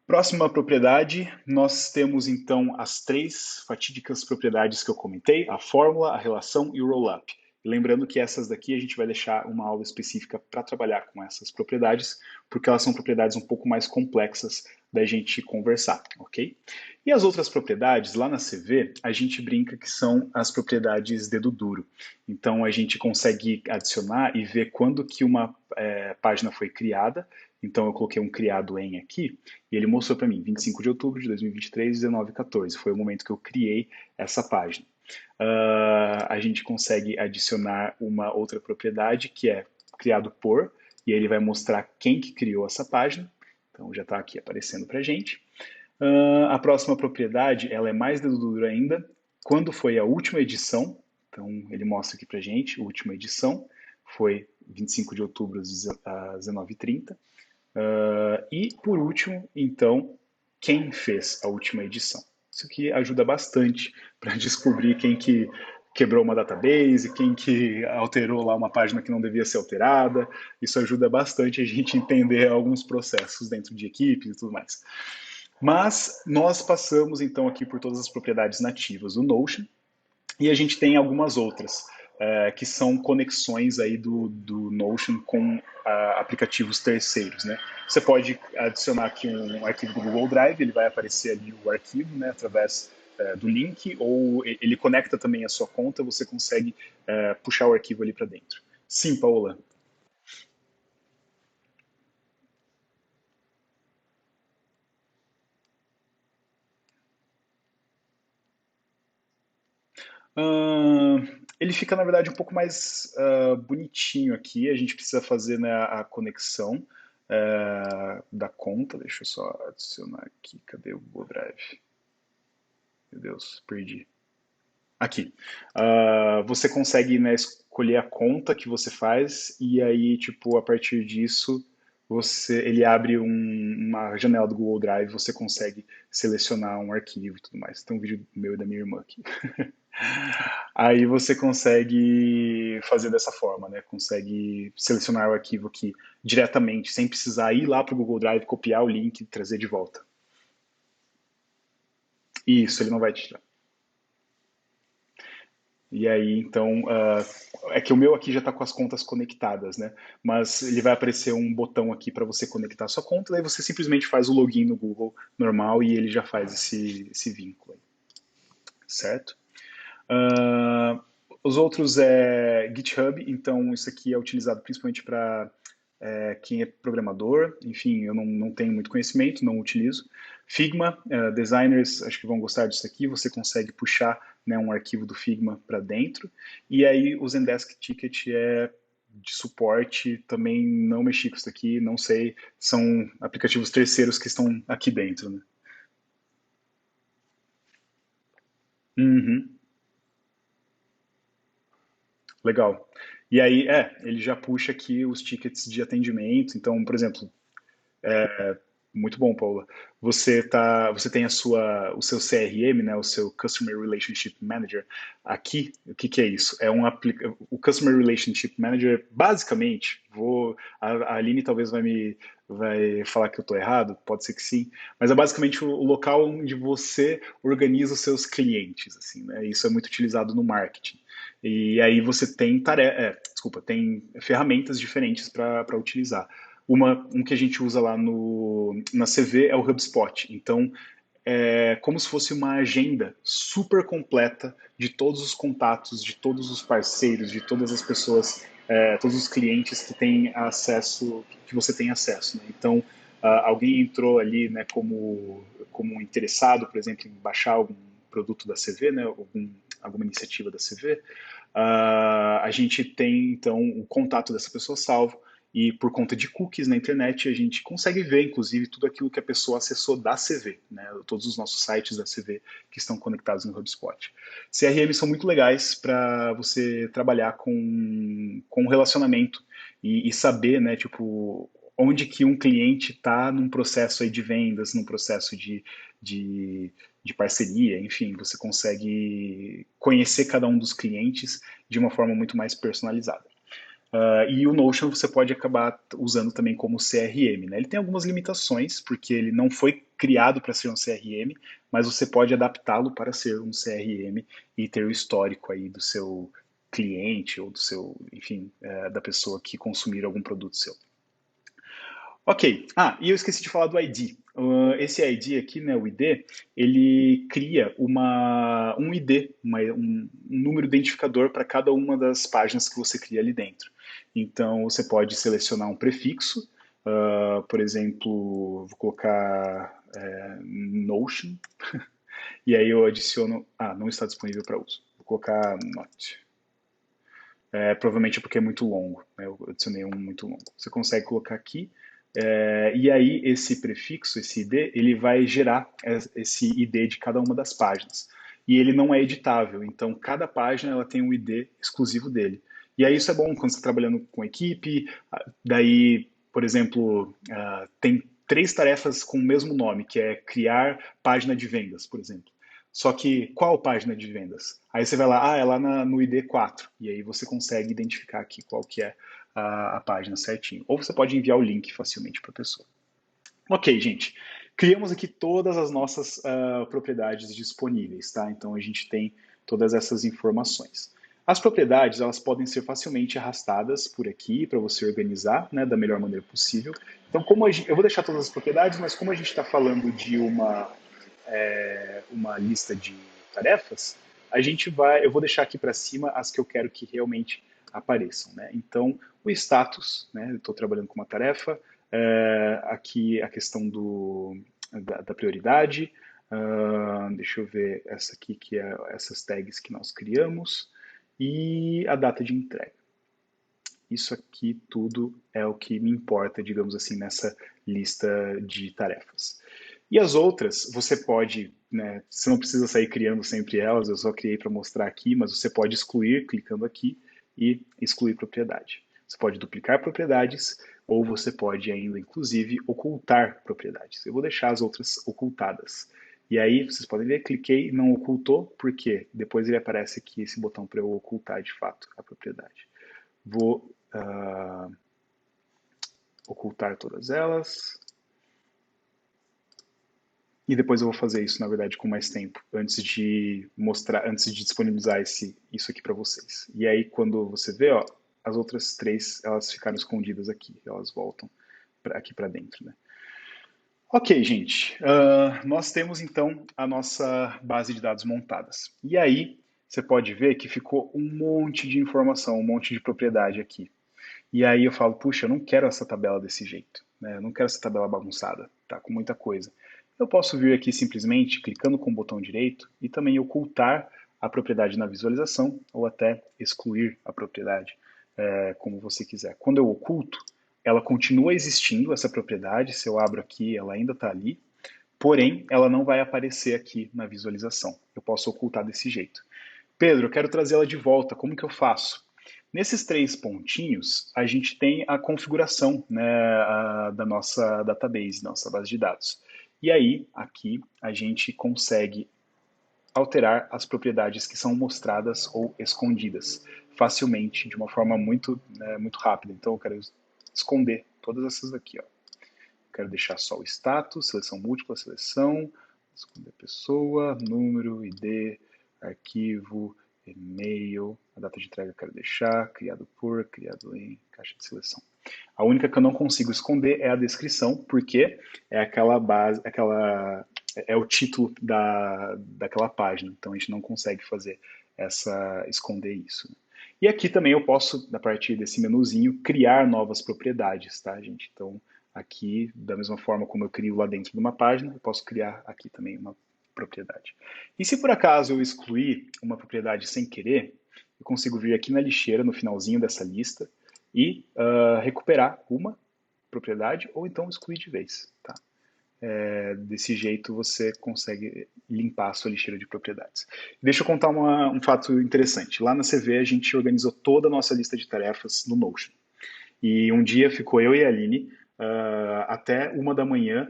Próxima propriedade, nós temos então as três fatídicas propriedades que eu comentei, a fórmula, a relação e o rollup. Lembrando que essas daqui a gente vai deixar uma aula específica para trabalhar com essas propriedades, porque elas são propriedades um pouco mais complexas da gente conversar, ok? E as outras propriedades, lá na CV, a gente brinca que são as propriedades dedo duro. Então a gente consegue adicionar e ver quando que uma página foi criada. Então eu coloquei um criado em aqui, e ele mostrou para mim, 25 de outubro de 2023, 19h14. Foi o momento que eu criei essa página. A gente consegue adicionar uma outra propriedade que é criado por, e ele vai mostrar quem que criou essa página. Então já está aqui aparecendo para a gente. A próxima propriedade, ela é mais dura ainda. Quando foi a última edição? Então ele mostra aqui para a gente, a última edição foi 25 de outubro às 19h30. E, por último, então, quem fez a última edição. Isso aqui ajuda bastante para descobrir quem que quebrou uma database, quem que alterou lá uma página que não devia ser alterada. Isso ajuda bastante a gente entender alguns processos dentro de equipes e tudo mais. Mas nós passamos então aqui por todas as propriedades nativas do Notion e a gente tem algumas outras, que são conexões aí do Notion com aplicativos terceiros, né? Você pode adicionar aqui um arquivo do Google Drive, ele vai aparecer ali o arquivo, né, através do link, ou ele conecta também a sua conta, você consegue puxar o arquivo ali para dentro. Sim, Paola. Uh, ele fica, na verdade, um pouco mais bonitinho aqui. A gente precisa fazer, né, a conexão da conta. Deixa eu só adicionar aqui. Cadê o Google Drive? Meu Deus, perdi. Aqui. Você consegue, né, escolher a conta que você faz e aí, tipo, a partir disso, ele abre uma janela do Google Drive, você consegue selecionar um arquivo e tudo mais. Tem um vídeo meu e da minha irmã aqui. Aí você consegue fazer dessa forma, né? Consegue selecionar o arquivo aqui diretamente, sem precisar ir lá para o Google Drive, copiar o link e trazer de volta. Isso, ele não vai tirar. E aí, então, é que o meu aqui já está com as contas conectadas, né? Mas ele vai aparecer um botão aqui para você conectar a sua conta, daí você simplesmente faz o login no Google normal e ele já faz esse vínculo aí, certo? Uh, os outros é GitHub, então isso aqui é utilizado principalmente para quem é programador, enfim, eu não tenho muito conhecimento, não utilizo. Figma, designers acho que vão gostar disso aqui, você consegue puxar, né, um arquivo do Figma para dentro. E aí o Zendesk Ticket é de suporte, também não mexi com isso aqui, não sei, são aplicativos terceiros que estão aqui dentro, né? Uhum, legal. E aí, ele já puxa aqui os tickets de atendimento. Então, por exemplo, muito bom, Paula. Você tem o seu CRM, né, o seu Customer Relationship Manager. Aqui, o que que é isso? O Customer Relationship Manager, basicamente, a Aline talvez vai falar que eu estou errado, pode ser que sim, mas é basicamente o local onde você organiza os seus clientes, assim, né? Isso é muito utilizado no marketing. E aí você tem tem ferramentas diferentes para utilizar. Um que a gente usa lá na CV é o HubSpot. Então, é como se fosse uma agenda super completa de todos os contatos, de todos os parceiros, de todas as pessoas, todos os clientes que têm acesso, que você tem acesso, né? Então, alguém entrou ali, né, como interessado, por exemplo, em baixar algum produto da CV, né, alguma iniciativa da CV, a gente tem então o contato dessa pessoa salvo e por conta de cookies na internet a gente consegue ver inclusive tudo aquilo que a pessoa acessou da CV, né? Todos os nossos sites da CV que estão conectados no HubSpot. CRM são muito legais para você trabalhar com relacionamento e saber, né, tipo, onde que um cliente está num processo aí de vendas, num processo de parceria, enfim, você consegue conhecer cada um dos clientes de uma forma muito mais personalizada. E o Notion você pode acabar usando também como CRM, né? Ele tem algumas limitações, porque ele não foi criado para ser um CRM, mas você pode adaptá-lo para ser um CRM e ter o histórico aí do seu cliente ou do seu, enfim, da pessoa que consumir algum produto seu. Ok. E eu esqueci de falar do ID. Esse ID aqui, né, o ID, ele cria um ID, um número identificador para cada uma das páginas que você cria ali dentro. Então, você pode selecionar um prefixo, por exemplo, vou colocar Notion, e aí eu adiciono, não está disponível para uso. Vou colocar not. Provavelmente é porque é muito longo, né? Eu adicionei um muito longo. Você consegue colocar aqui, e aí esse prefixo, esse ID, ele vai gerar esse ID de cada uma das páginas. E ele não é editável, então cada página ela tem um ID exclusivo dele. E aí isso é bom quando você está trabalhando com equipe, daí, por exemplo, tem 3 tarefas com o mesmo nome, que é criar página de vendas, por exemplo. Só que qual página de vendas? Aí você vai lá, é lá no ID 4, e aí você consegue identificar aqui qual que é a página certinho. Ou você pode enviar o link facilmente para a pessoa. Ok, gente. Criamos aqui todas as nossas propriedades disponíveis, tá? Então a gente tem todas essas informações. As propriedades, elas podem ser facilmente arrastadas por aqui para você organizar, né, da melhor maneira possível. Então, eu vou deixar todas as propriedades, mas como a gente está falando de uma lista de tarefas, eu vou deixar aqui para cima as que eu quero que realmente apareçam, né? Então, o status, né? Eu estou trabalhando com uma tarefa, aqui a questão da prioridade, deixa eu ver essa aqui que é essas tags que nós criamos e a data de entrega. Isso aqui tudo é o que me importa, digamos assim, nessa lista de tarefas. E as outras, você pode, né, você não precisa sair criando sempre elas, eu só criei para mostrar aqui, mas você pode excluir clicando aqui e excluir propriedade. Você pode duplicar propriedades ou você pode ainda, inclusive, ocultar propriedades. Eu vou deixar as outras ocultadas. E aí, vocês podem ver, cliquei e não ocultou, porque depois ele aparece aqui esse botão para eu ocultar de fato a propriedade. Vou ocultar todas elas. E depois eu vou fazer isso, na verdade, com mais tempo, antes de disponibilizar isso aqui para vocês. E aí, quando você vê, ó, as outras 3, elas ficaram escondidas aqui, elas voltam aqui para dentro, né? Ok, gente, nós temos então a nossa base de dados montadas. E aí, você pode ver que ficou um monte de informação, um monte de propriedade aqui. E aí eu falo, puxa, eu não quero essa tabela desse jeito, né? Eu não quero essa tabela bagunçada, tá com muita coisa. Eu posso vir aqui simplesmente clicando com o botão direito e também ocultar a propriedade na visualização ou até excluir a propriedade, como você quiser. Quando eu oculto, ela continua existindo, essa propriedade, se eu abro aqui, ela ainda está ali, porém, ela não vai aparecer aqui na visualização. Eu posso ocultar desse jeito. Pedro, eu quero trazê-la de volta, como que eu faço? Nesses 3 pontinhos, a gente tem a configuração, né, da nossa database, nossa base de dados. E aí, aqui, a gente consegue alterar as propriedades que são mostradas ou escondidas facilmente, de uma forma muito rápida. Então, eu quero esconder todas essas aqui. Ó. Quero deixar só o status, seleção múltipla, seleção, esconder pessoa, número, ID, arquivo, e-mail, a data de entrega eu quero deixar, criado por, criado em, caixa de seleção. A única que eu não consigo esconder é a descrição, porque é aquela base, é o título daquela página, então a gente não consegue fazer esconder isso. E aqui também eu posso, a partir desse menuzinho, criar novas propriedades, tá, gente? Então, aqui, da mesma forma como eu crio lá dentro de uma página, eu posso criar aqui também uma propriedade. E se por acaso eu excluir uma propriedade sem querer, eu consigo vir aqui na lixeira, no finalzinho dessa lista, e recuperar uma propriedade ou então excluir de vez. Tá? Desse jeito você consegue limpar a sua lixeira de propriedades. Deixa eu contar um fato interessante. Lá na CV a gente organizou toda a nossa lista de tarefas no Notion. E um dia ficou eu e a Aline até 1 da manhã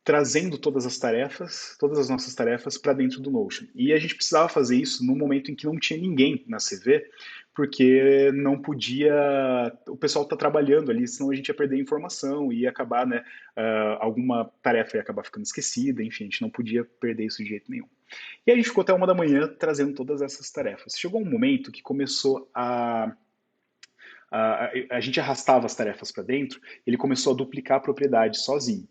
trazendo todas as nossas tarefas para dentro do Notion. E a gente precisava fazer isso no momento em que não tinha ninguém na CV, porque não podia, o pessoal está trabalhando ali, senão a gente ia perder informação e ia acabar, né, alguma tarefa ia acabar ficando esquecida, enfim, a gente não podia perder isso de jeito nenhum. E a gente ficou até 1 da manhã trazendo todas essas tarefas. Chegou um momento que começou a gente arrastava as tarefas para dentro, ele começou a duplicar a propriedade sozinho.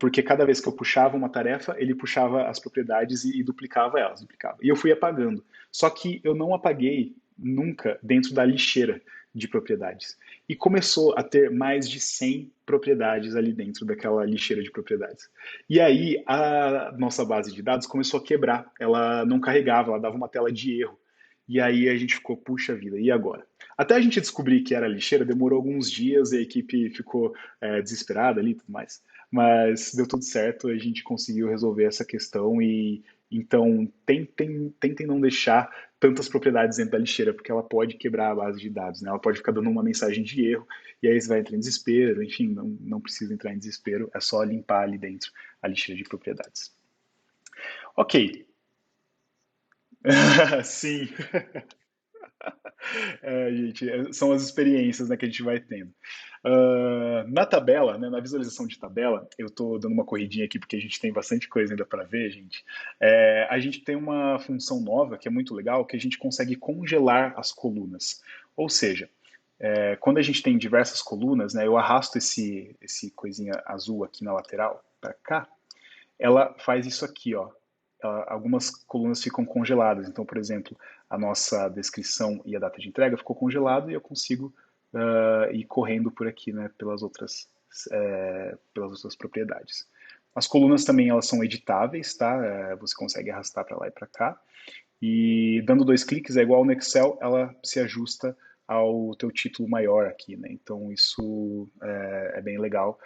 Porque cada vez que eu puxava uma tarefa, ele puxava as propriedades e duplicava elas, duplicava. E eu fui apagando. Só que eu não apaguei nunca dentro da lixeira de propriedades. E começou a ter mais de 100 propriedades ali dentro daquela lixeira de propriedades. E aí a nossa base de dados começou a quebrar. Ela não carregava, ela dava uma tela de erro. E aí a gente ficou, puxa vida, e agora? Até a gente descobrir que era lixeira, demorou alguns dias e a equipe ficou desesperada ali e tudo mais. Mas deu tudo certo, a gente conseguiu resolver essa questão e então tentem não deixar tantas propriedades dentro da lixeira, porque ela pode quebrar a base de dados, né? Ela pode ficar dando uma mensagem de erro e aí você vai entrar em desespero, enfim, não precisa entrar em desespero, é só limpar ali dentro a lixeira de propriedades. Ok, sim. Gente, são as experiências, né, que a gente vai tendo. Na tabela, né, na visualização de tabela, eu estou dando uma corridinha aqui porque a gente tem bastante coisa ainda para ver, gente. A gente tem uma função nova que é muito legal, que a gente consegue congelar as colunas. Ou seja, quando a gente tem diversas colunas, né, eu arrasto esse coisinha azul aqui na lateral para cá, ela faz isso aqui, ó. Algumas colunas ficam congeladas. Então, por exemplo, a nossa descrição e a data de entrega ficou congelado e eu consigo ir correndo por aqui, né, pelas outras propriedades. As colunas também elas são editáveis, tá? Você consegue arrastar para lá e para cá. E dando 2 cliques, é igual no Excel, ela se ajusta ao teu título maior aqui, né? Então isso é bem legal,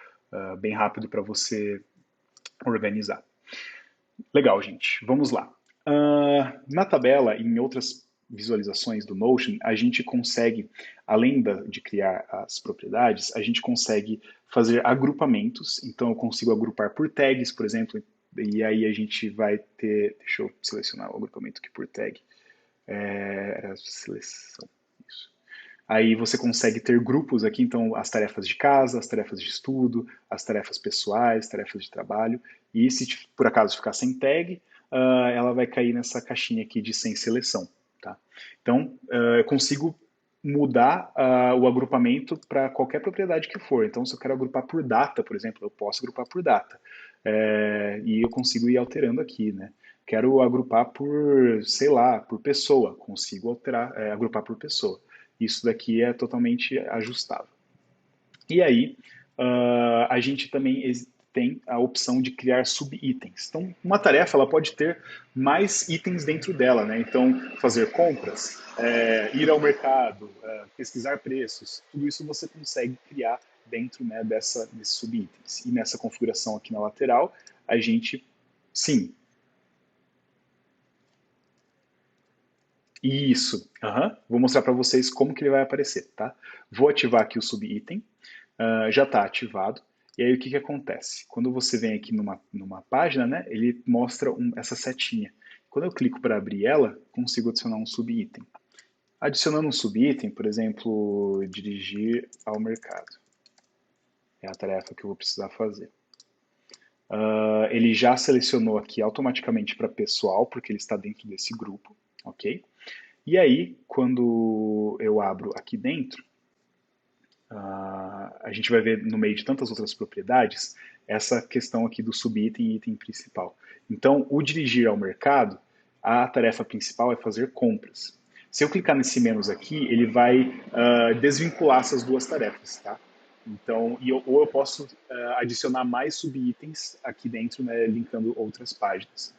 bem rápido para você organizar. Legal, gente. Vamos lá. Na tabela, em outras visualizações do Notion, a gente consegue, além de criar as propriedades, a gente consegue fazer agrupamentos. Então, eu consigo agrupar por tags, por exemplo, e aí a gente vai ter. Deixa eu selecionar o agrupamento aqui por tag. Era seleção. Isso. Aí você consegue ter grupos aqui, então as tarefas de casa, as tarefas de estudo, as tarefas pessoais, tarefas de trabalho. E se por acaso ficar sem tag, ela vai cair nessa caixinha aqui de sem seleção. Tá? Então, eu consigo mudar o agrupamento para qualquer propriedade que for. Então, se eu quero agrupar por data, por exemplo, eu posso agrupar por data. E eu consigo ir alterando aqui, né? Quero agrupar por, sei lá, por pessoa. Consigo alterar, agrupar por pessoa. Isso daqui é totalmente ajustável. E aí, a gente também tem a opção de criar sub-itens. Então, uma tarefa ela pode ter mais itens dentro dela, né? Então, fazer compras, ir ao mercado, pesquisar preços, tudo isso você consegue criar dentro, né, desses sub-itens. E nessa configuração aqui na lateral, a gente, sim, isso. Aham. Vou mostrar para vocês como que ele vai aparecer, tá? Vou ativar aqui o subitem. Já está ativado. E aí o que que acontece? Quando você vem aqui numa página, né, ele mostra essa setinha. Quando eu clico para abrir ela, consigo adicionar um subitem. Adicionando um subitem, por exemplo, dirigir ao mercado. É a tarefa que eu vou precisar fazer. Ele já selecionou aqui automaticamente para pessoal, porque ele está dentro desse grupo, ok? E aí, quando eu abro aqui dentro, a gente vai ver no meio de tantas outras propriedades essa questão aqui do subitem e item principal. Então, o dirigir ao mercado, a tarefa principal é fazer compras. Se eu clicar nesse menos aqui, ele vai desvincular essas duas tarefas, tá? Então, ou eu posso adicionar mais subitens aqui dentro, né, linkando outras páginas.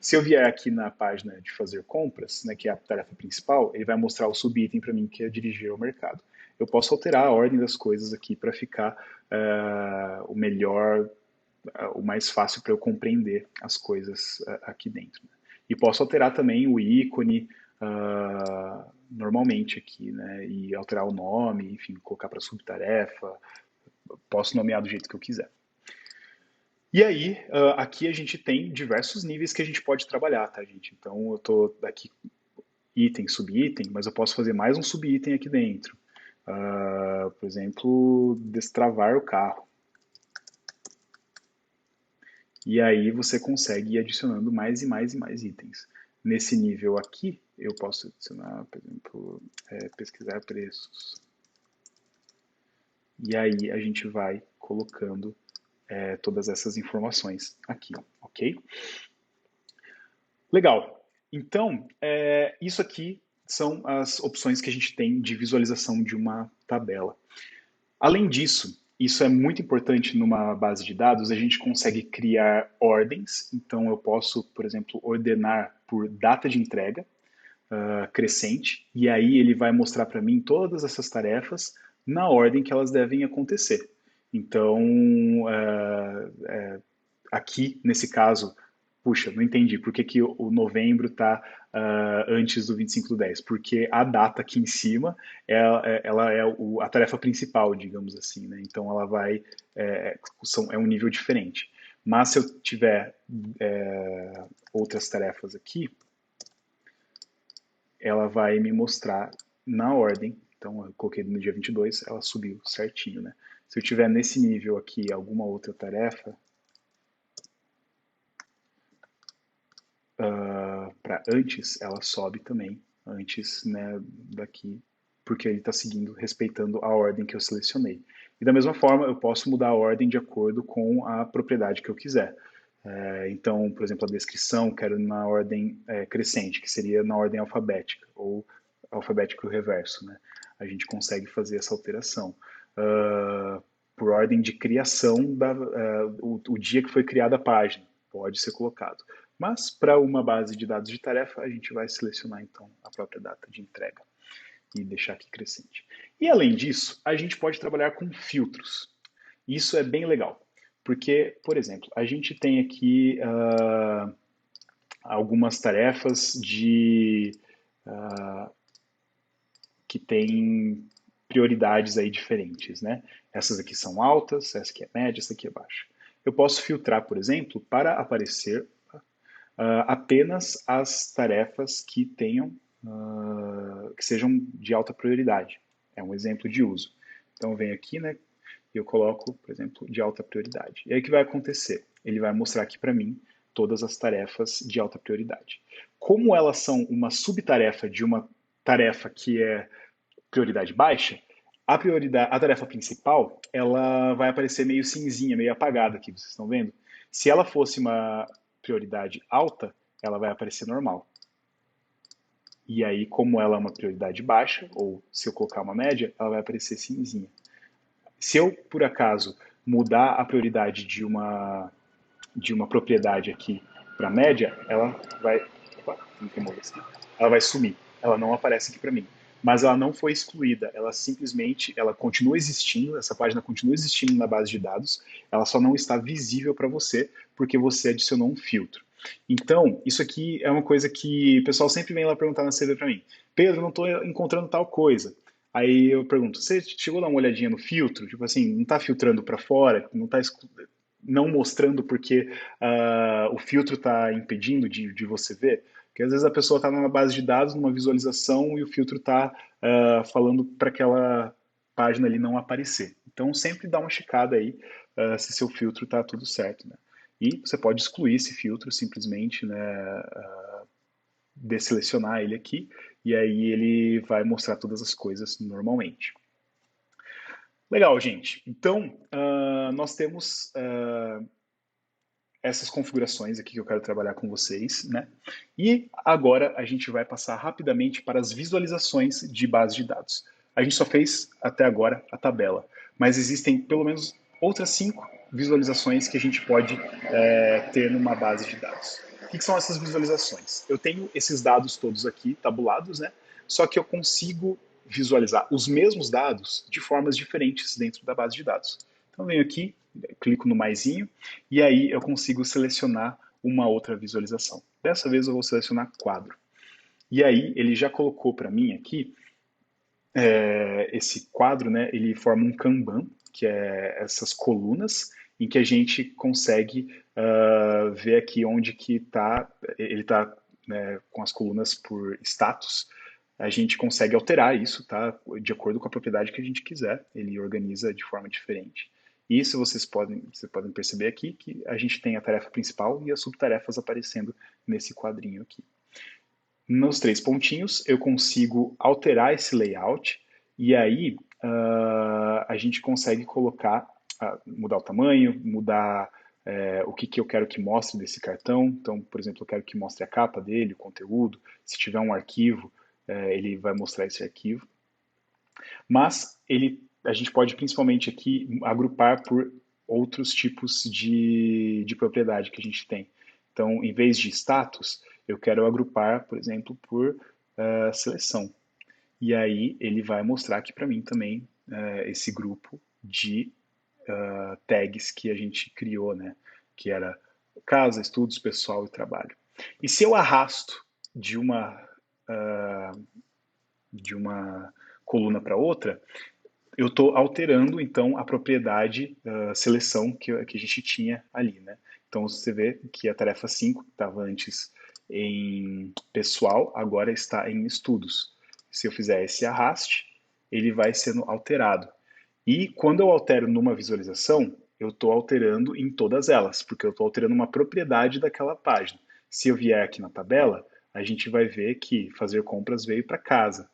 Se eu vier aqui na página de fazer compras, né, que é a tarefa principal, ele vai mostrar o subitem para mim, que é dirigir ao mercado. Eu posso alterar a ordem das coisas aqui para ficar o melhor, o mais fácil para eu compreender as coisas aqui dentro. Né? E posso alterar também o ícone normalmente aqui, né, e alterar o nome, enfim, colocar para subtarefa, posso nomear do jeito que eu quiser. E aí, aqui a gente tem diversos níveis que a gente pode trabalhar, tá, gente? Então, eu estou aqui item, subitem, mas eu posso fazer mais um subitem aqui dentro. Por exemplo, destravar o carro. E aí você consegue ir adicionando mais e mais e mais itens. Nesse nível aqui, eu posso adicionar, por exemplo, pesquisar preços. E aí a gente vai colocando todas essas informações aqui, ok? Legal. Então, isso aqui são as opções que a gente tem de visualização de uma tabela. Além disso, isso é muito importante numa base de dados, a gente consegue criar ordens. Então, eu posso, por exemplo, ordenar por data de entrega crescente, e aí ele vai mostrar para mim todas essas tarefas na ordem que elas devem acontecer. Então, aqui, nesse caso, puxa, não entendi, por que, que o novembro está antes do 25/10? Porque a data aqui em cima, ela é a tarefa principal, digamos assim, né? Então ela vai, é um nível diferente. Mas se eu tiver outras tarefas aqui, ela vai me mostrar na ordem. Então eu coloquei no dia 22, ela subiu certinho, né? Se eu tiver nesse nível aqui alguma outra tarefa, para antes, ela sobe também, antes, né, daqui, porque ele está seguindo, respeitando a ordem que eu selecionei. E da mesma forma, eu posso mudar a ordem de acordo com a propriedade que eu quiser. Então, por exemplo, a descrição, quero na ordem crescente, que seria na ordem alfabética, ou alfabético reverso, né? A gente consegue fazer essa alteração. Por ordem de criação, o dia que foi criada a página, pode ser colocado. Mas para uma base de dados de tarefa, a gente vai selecionar então a própria data de entrega e deixar aqui crescente. E além disso, a gente pode trabalhar com filtros. Isso é bem legal, porque, por exemplo, a gente tem aqui algumas tarefas que têm prioridades aí diferentes, né? Essas aqui são altas, essa aqui é média, essa aqui é baixa. Eu posso filtrar, por exemplo, para aparecer apenas as tarefas que tenham que sejam de alta prioridade. É um exemplo de uso. Então eu venho aqui, né, e eu coloco, por exemplo, de alta prioridade. E aí o que vai acontecer? Ele vai mostrar aqui para mim todas as tarefas de alta prioridade. Como elas são uma subtarefa de uma tarefa que é prioridade baixa, a tarefa principal, ela vai aparecer meio cinzinha, meio apagada aqui, vocês estão vendo? Se ela fosse uma prioridade alta, ela vai aparecer normal. E aí, como ela é uma prioridade baixa, ou se eu colocar uma média, ela vai aparecer cinzinha. Se eu, por acaso, mudar a prioridade de uma propriedade aqui para média, ela vai. Opa, tem que remover isso aqui. Ela vai sumir. Ela não aparece aqui para mim. Mas ela não foi excluída. Ela simplesmente, ela continua existindo, essa página continua existindo na base de dados, ela só não está visível para você porque você adicionou um filtro. Então, isso aqui é uma coisa que o pessoal sempre vem lá perguntar na CV para mim. Pedro, não estou encontrando tal coisa. Aí eu pergunto, você chegou a dar uma olhadinha no filtro? Tipo assim, não está filtrando para fora, não está não mostrando porque o filtro está impedindo de você ver. Porque às vezes a pessoa está numa base de dados, numa visualização, e o filtro está falando para aquela página ali não aparecer. Então sempre dá uma checada aí se seu filtro está tudo certo, né? E você pode excluir esse filtro simplesmente, né, desselecionar ele aqui, e aí ele vai mostrar todas as coisas normalmente. Legal, gente. Então, nós temos essas configurações aqui que eu quero trabalhar com vocês, né? E agora a gente vai passar rapidamente para as visualizações de base de dados. A gente só fez até agora a tabela, mas existem pelo menos outras 5 visualizações que a gente pode ter numa base de dados. O que são essas visualizações? Eu tenho esses dados todos aqui tabulados, né? Só que eu consigo visualizar os mesmos dados de formas diferentes dentro da base de dados. Então, eu venho aqui, clico no maisinho, e aí eu consigo selecionar uma outra visualização. Dessa vez eu vou selecionar quadro. E aí ele já colocou para mim aqui esse quadro, né? Ele forma um Kanban, que é essas colunas, em que a gente consegue ver aqui onde que está, ele está, né, com as colunas por status, a gente consegue alterar isso, tá? De acordo com a propriedade que a gente quiser, ele organiza de forma diferente. Isso vocês podem perceber aqui que a gente tem a tarefa principal e as subtarefas aparecendo nesse quadrinho aqui. Nos três pontinhos eu consigo alterar esse layout e aí a gente consegue colocar, mudar o tamanho, mudar o que eu quero que mostre desse cartão. Então, por exemplo, eu quero que mostre a capa dele, o conteúdo. Se tiver um arquivo, ele vai mostrar esse arquivo. Mas a gente pode principalmente aqui agrupar por outros tipos de propriedade que a gente tem. Então, em vez de status, eu quero agrupar, por exemplo, por seleção. E aí ele vai mostrar aqui para mim também esse grupo de tags que a gente criou, né? Que era casa, estudos, pessoal e trabalho. E se eu arrasto de uma, uh, de uma coluna para outra, eu estou alterando então a propriedade seleção que a gente tinha ali, né? Então você vê que a tarefa 5 que estava antes em pessoal, agora está em estudos. Se eu fizer esse arraste, ele vai sendo alterado. E quando eu altero numa visualização, eu estou alterando em todas elas, porque eu estou alterando uma propriedade daquela página. Se eu vier aqui na tabela, a gente vai ver que fazer compras veio para casa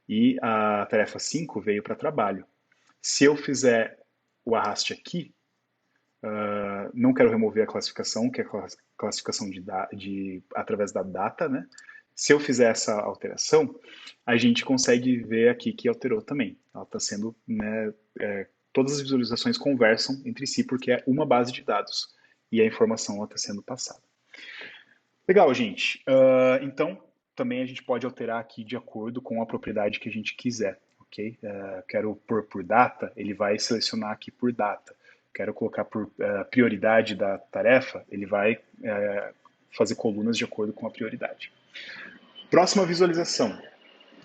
e a tarefa 5 veio para trabalho. Se eu fizer o arraste aqui, não quero remover a classificação, que é a classificação através da data, né? Se eu fizer essa alteração, a gente consegue ver aqui que alterou também. Ela está sendo, né, todas as visualizações conversam entre si porque é uma base de dados e a informação está sendo passada. Legal, gente. Então, também a gente pode alterar aqui de acordo com a propriedade que a gente quiser, ok? Quero pôr por data, ele vai selecionar aqui por data. Quero colocar por prioridade da tarefa, ele vai fazer colunas de acordo com a prioridade. Próxima visualização.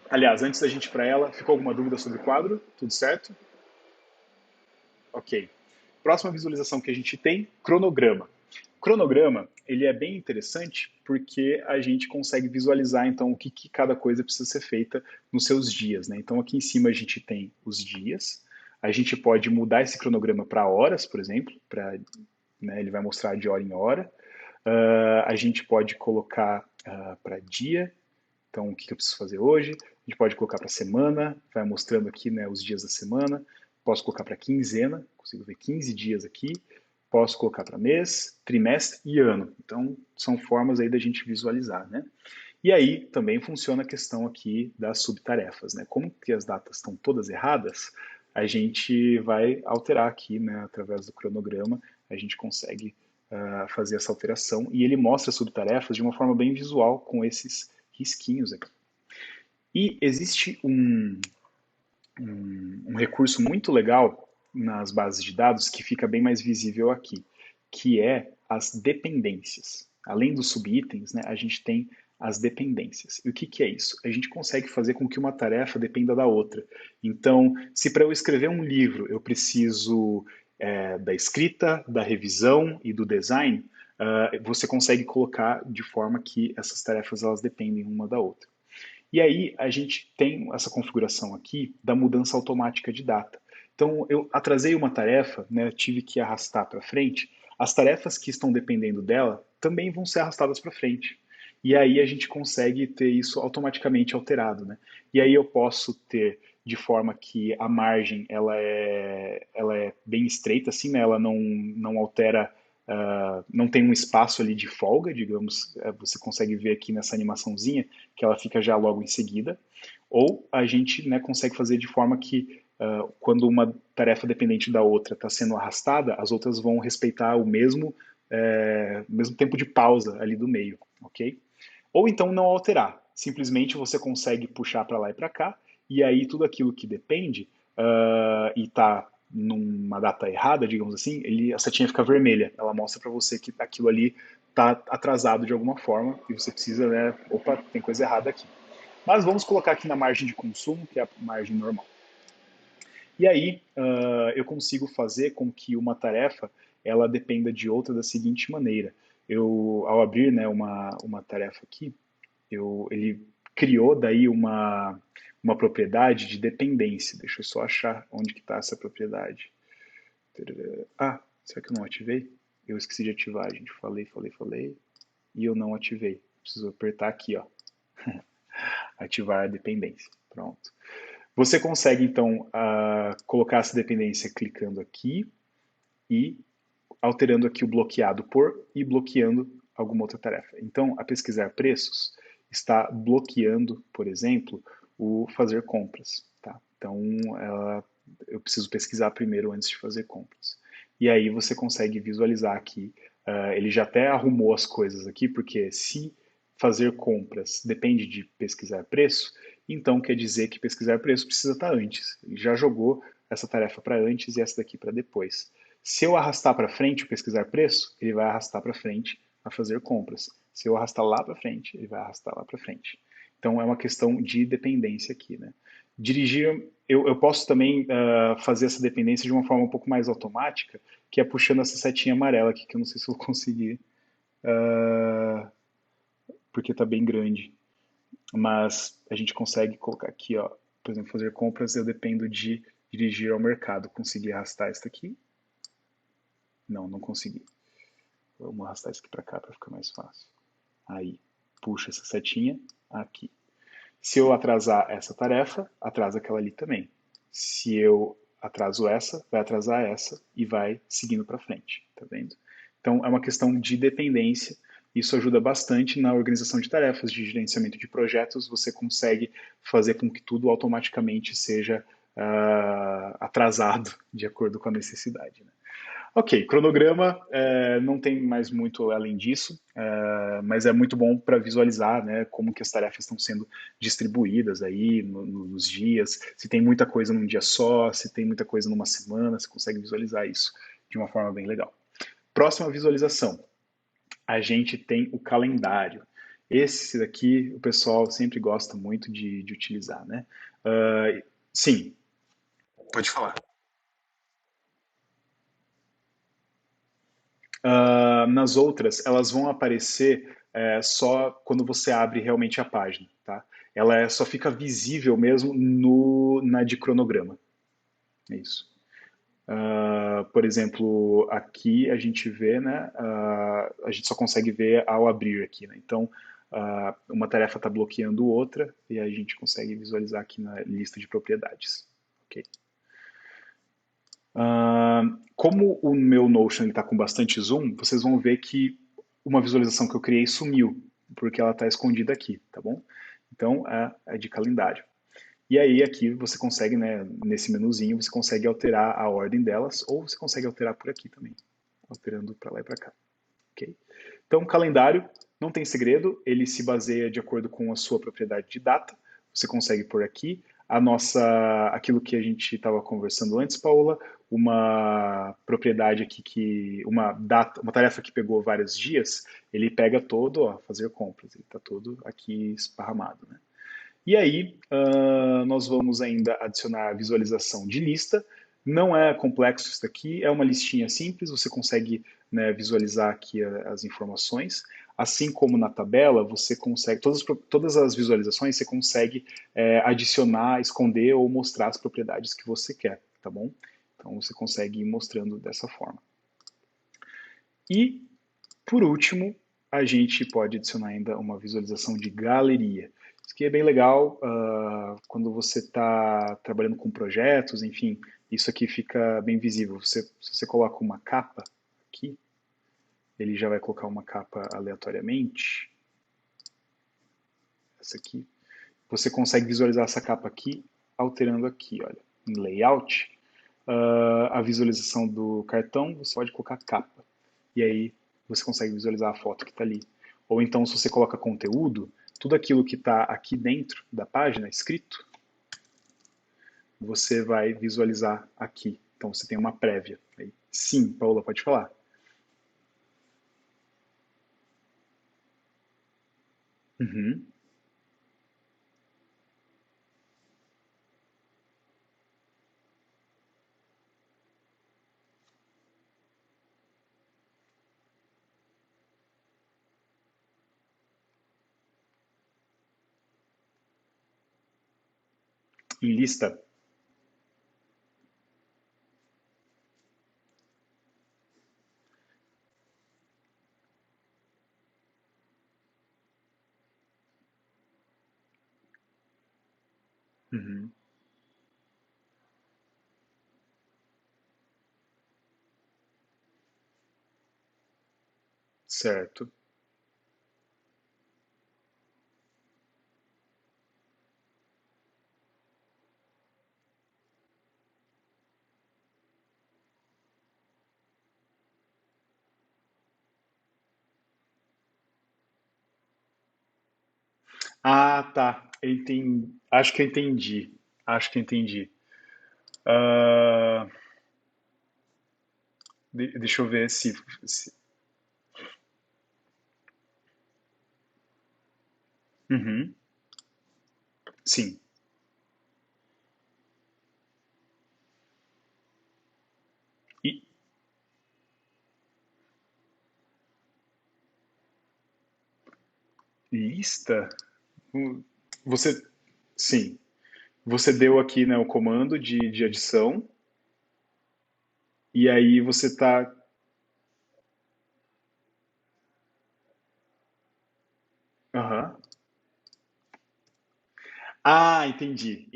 Aliás, antes da gente ir para ela, ficou alguma dúvida sobre o quadro? Tudo certo? Ok. Próxima visualização que a gente tem, cronograma. Cronograma, ele é bem interessante porque a gente consegue visualizar então o que cada coisa precisa ser feita nos seus dias, né? Então aqui em cima a gente tem os dias. A gente pode mudar esse cronograma para horas, por exemplo, né, ele vai mostrar de hora em hora. A gente pode colocar para dia, então o que eu preciso fazer hoje. A gente pode colocar para semana, vai mostrando aqui, né, os dias da semana. Posso colocar para quinzena, consigo ver 15 dias aqui. Posso colocar para mês, trimestre e ano. Então, são formas aí da gente visualizar, né? E aí também funciona a questão aqui das subtarefas, né? Como que as datas estão todas erradas, a gente vai alterar aqui, né, através do cronograma, a gente consegue fazer essa alteração e ele mostra as subtarefas de uma forma bem visual com esses risquinhos aqui. E existe um recurso muito legal nas bases de dados que fica bem mais visível aqui, que é as dependências. Além dos subitens, né, a gente tem as dependências. E o que é isso? A gente consegue fazer com que uma tarefa dependa da outra. Então, se para eu escrever um livro eu preciso da escrita, da revisão e do design, você consegue colocar de forma que essas tarefas elas dependem uma da outra. E aí a gente tem essa configuração aqui da mudança automática de data. Então eu atrasei uma tarefa, né, tive que arrastar para frente, as tarefas que estão dependendo dela também vão ser arrastadas para frente. E aí a gente consegue ter isso automaticamente alterado, né? E aí eu posso ter de forma que a margem ela é bem estreita, assim, né? Ela não altera, não tem um espaço ali de folga, digamos, você consegue ver aqui nessa animaçãozinha que ela fica já logo em seguida, ou a gente, né, consegue fazer de forma que quando uma tarefa dependente da outra está sendo arrastada, as outras vão respeitar o mesmo tempo de pausa ali do meio, ok? Ou então não alterar, simplesmente você consegue puxar para lá e para cá, e aí tudo aquilo que depende e está numa data errada, digamos assim, a setinha fica vermelha, ela mostra para você que aquilo ali está atrasado de alguma forma e você precisa, né, opa, tem coisa errada aqui. Mas vamos colocar aqui na margem de consumo, que é a margem normal. E aí eu consigo fazer com que uma tarefa ela dependa de outra da seguinte maneira. Ao abrir, né, uma tarefa aqui, ele criou daí uma propriedade de dependência. Deixa eu só achar onde que está essa propriedade. Ah, será que eu não ativei? Eu esqueci de ativar, gente. Falei. E eu não ativei. Preciso apertar aqui, ó. Ativar a dependência. Pronto. Você consegue, então, colocar essa dependência clicando aqui e alterando aqui o bloqueado por e bloqueando alguma outra tarefa. Então, a pesquisar preços está bloqueando, por exemplo, o fazer compras. Tá? Então, eu preciso pesquisar primeiro antes de fazer compras. E aí você consegue visualizar aqui, ele já até arrumou as coisas aqui, porque se fazer compras depende de pesquisar preço, então quer dizer que pesquisar preço precisa estar antes. Ele já jogou essa tarefa para antes e essa daqui para depois. Se eu arrastar para frente o pesquisar preço, ele vai arrastar para frente a fazer compras. Se eu arrastar lá para frente, ele vai arrastar lá para frente. Então é uma questão de dependência aqui, né? Dirigir, eu posso também fazer essa dependência de uma forma um pouco mais automática, que é puxando essa setinha amarela aqui, que eu não sei se eu vou conseguir, porque está bem grande. Mas a gente consegue colocar aqui, ó, por exemplo, fazer compras, eu dependo de dirigir ao mercado. Consegui arrastar isso aqui? Não consegui. Vamos arrastar isso aqui para cá para ficar mais fácil. Aí, puxa essa setinha aqui. Se eu atrasar essa tarefa, atrasa aquela ali também. Se eu atraso essa, vai atrasar essa e vai seguindo para frente, tá vendo? Então é uma questão de dependência. Isso ajuda bastante na organização de tarefas, de gerenciamento de projetos. Você consegue fazer com que tudo automaticamente seja atrasado de acordo com a necessidade. Né? Ok, cronograma não tem mais muito além disso, mas é muito bom para visualizar, né, como que as tarefas estão sendo distribuídas aí nos dias, se tem muita coisa num dia só, se tem muita coisa numa semana, você consegue visualizar isso de uma forma bem legal. Próxima visualização, a gente tem o calendário. Esse daqui o pessoal sempre gosta muito de utilizar, né? Sim, pode falar. Nas outras, elas vão aparecer só quando você abre realmente a página, tá? Ela só fica visível mesmo na de cronograma. É isso. Por exemplo, aqui a gente vê, né? A gente só consegue ver ao abrir aqui, né? Então, uma tarefa está bloqueando outra e a gente consegue visualizar aqui na lista de propriedades. Ok? Como o meu Notion está com bastante zoom, vocês vão ver que uma visualização que eu criei sumiu, porque ela está escondida aqui, tá bom? Então, é de calendário. E aí, aqui você consegue, né, nesse menuzinho, você consegue alterar a ordem delas, ou você consegue alterar por aqui também, alterando para lá e para cá, ok? Então, calendário não tem segredo, ele se baseia de acordo com a sua propriedade de data. Você consegue por aqui aquilo que a gente estava conversando antes, Paula, uma propriedade aqui uma tarefa que pegou vários dias, ele pega todo, ó, fazer compras, ele está todo aqui esparramado, né? E aí, nós vamos ainda adicionar a visualização de lista. Não é complexo isso daqui, é uma listinha simples, você consegue, né, visualizar aqui as informações. Assim como na tabela, você consegue, todas as visualizações você consegue adicionar, esconder ou mostrar as propriedades que você quer, tá bom? Então você consegue ir mostrando dessa forma. E, por último, a gente pode adicionar ainda uma visualização de galeria. Isso aqui é bem legal quando você está trabalhando com projetos, enfim, isso aqui fica bem visível. Se você coloca uma capa aqui, ele já vai colocar uma capa aleatoriamente. Essa aqui. Você consegue visualizar essa capa aqui, alterando aqui, olha, em layout. A visualização do cartão, você pode colocar capa. E aí você consegue visualizar a foto que está ali. Ou então, se você coloca conteúdo, tudo aquilo que está aqui dentro da página, escrito, você vai visualizar aqui. Então, você tem uma prévia. Sim, Paula, pode falar. Uhum. Em lista? Uhum, certo. Ah, tá. Acho que eu entendi. Acho que eu entendi. Ah, deixa eu ver se... Uhum, sim. E lista? Hum, Você, sim. Você deu aqui, né, o comando de adição e aí você tá... Aham. Ah, entendi.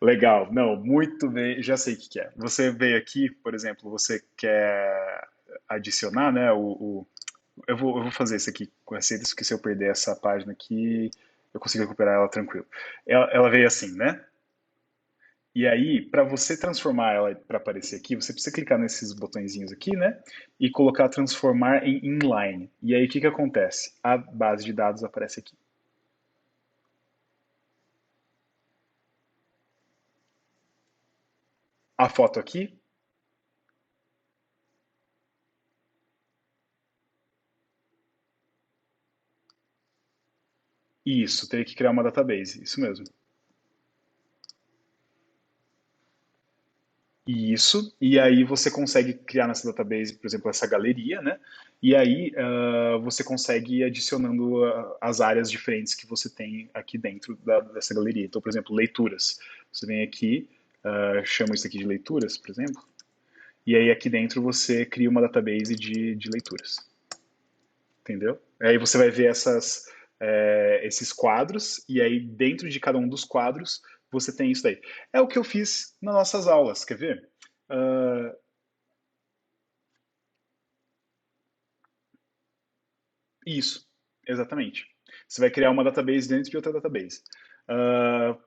Legal. Não, muito bem. Já sei o que que é. Você veio aqui, por exemplo, você quer adicionar, né, eu vou fazer isso aqui com receitas, porque se eu perder essa página aqui, eu consigo recuperar ela tranquilo. Ela veio assim, né? E aí, para você transformar ela para aparecer aqui, você precisa clicar nesses botõezinhos aqui, né? E colocar transformar em inline. E aí, o que que acontece? A base de dados aparece aqui. A foto aqui, isso, teria que criar uma database, isso mesmo. Isso, e aí você consegue criar nessa database, por exemplo, essa galeria, né? E aí você consegue ir adicionando as áreas diferentes que você tem aqui dentro dessa galeria. Então, por exemplo, leituras. Você vem aqui, chama isso aqui de leituras, por exemplo, e aí aqui dentro você cria uma database de leituras, entendeu? Aí você vai ver esses quadros, e aí dentro de cada um dos quadros você tem isso daí. É o que eu fiz nas nossas aulas, quer ver? Ah, Isso, exatamente. Você vai criar uma database dentro de outra database.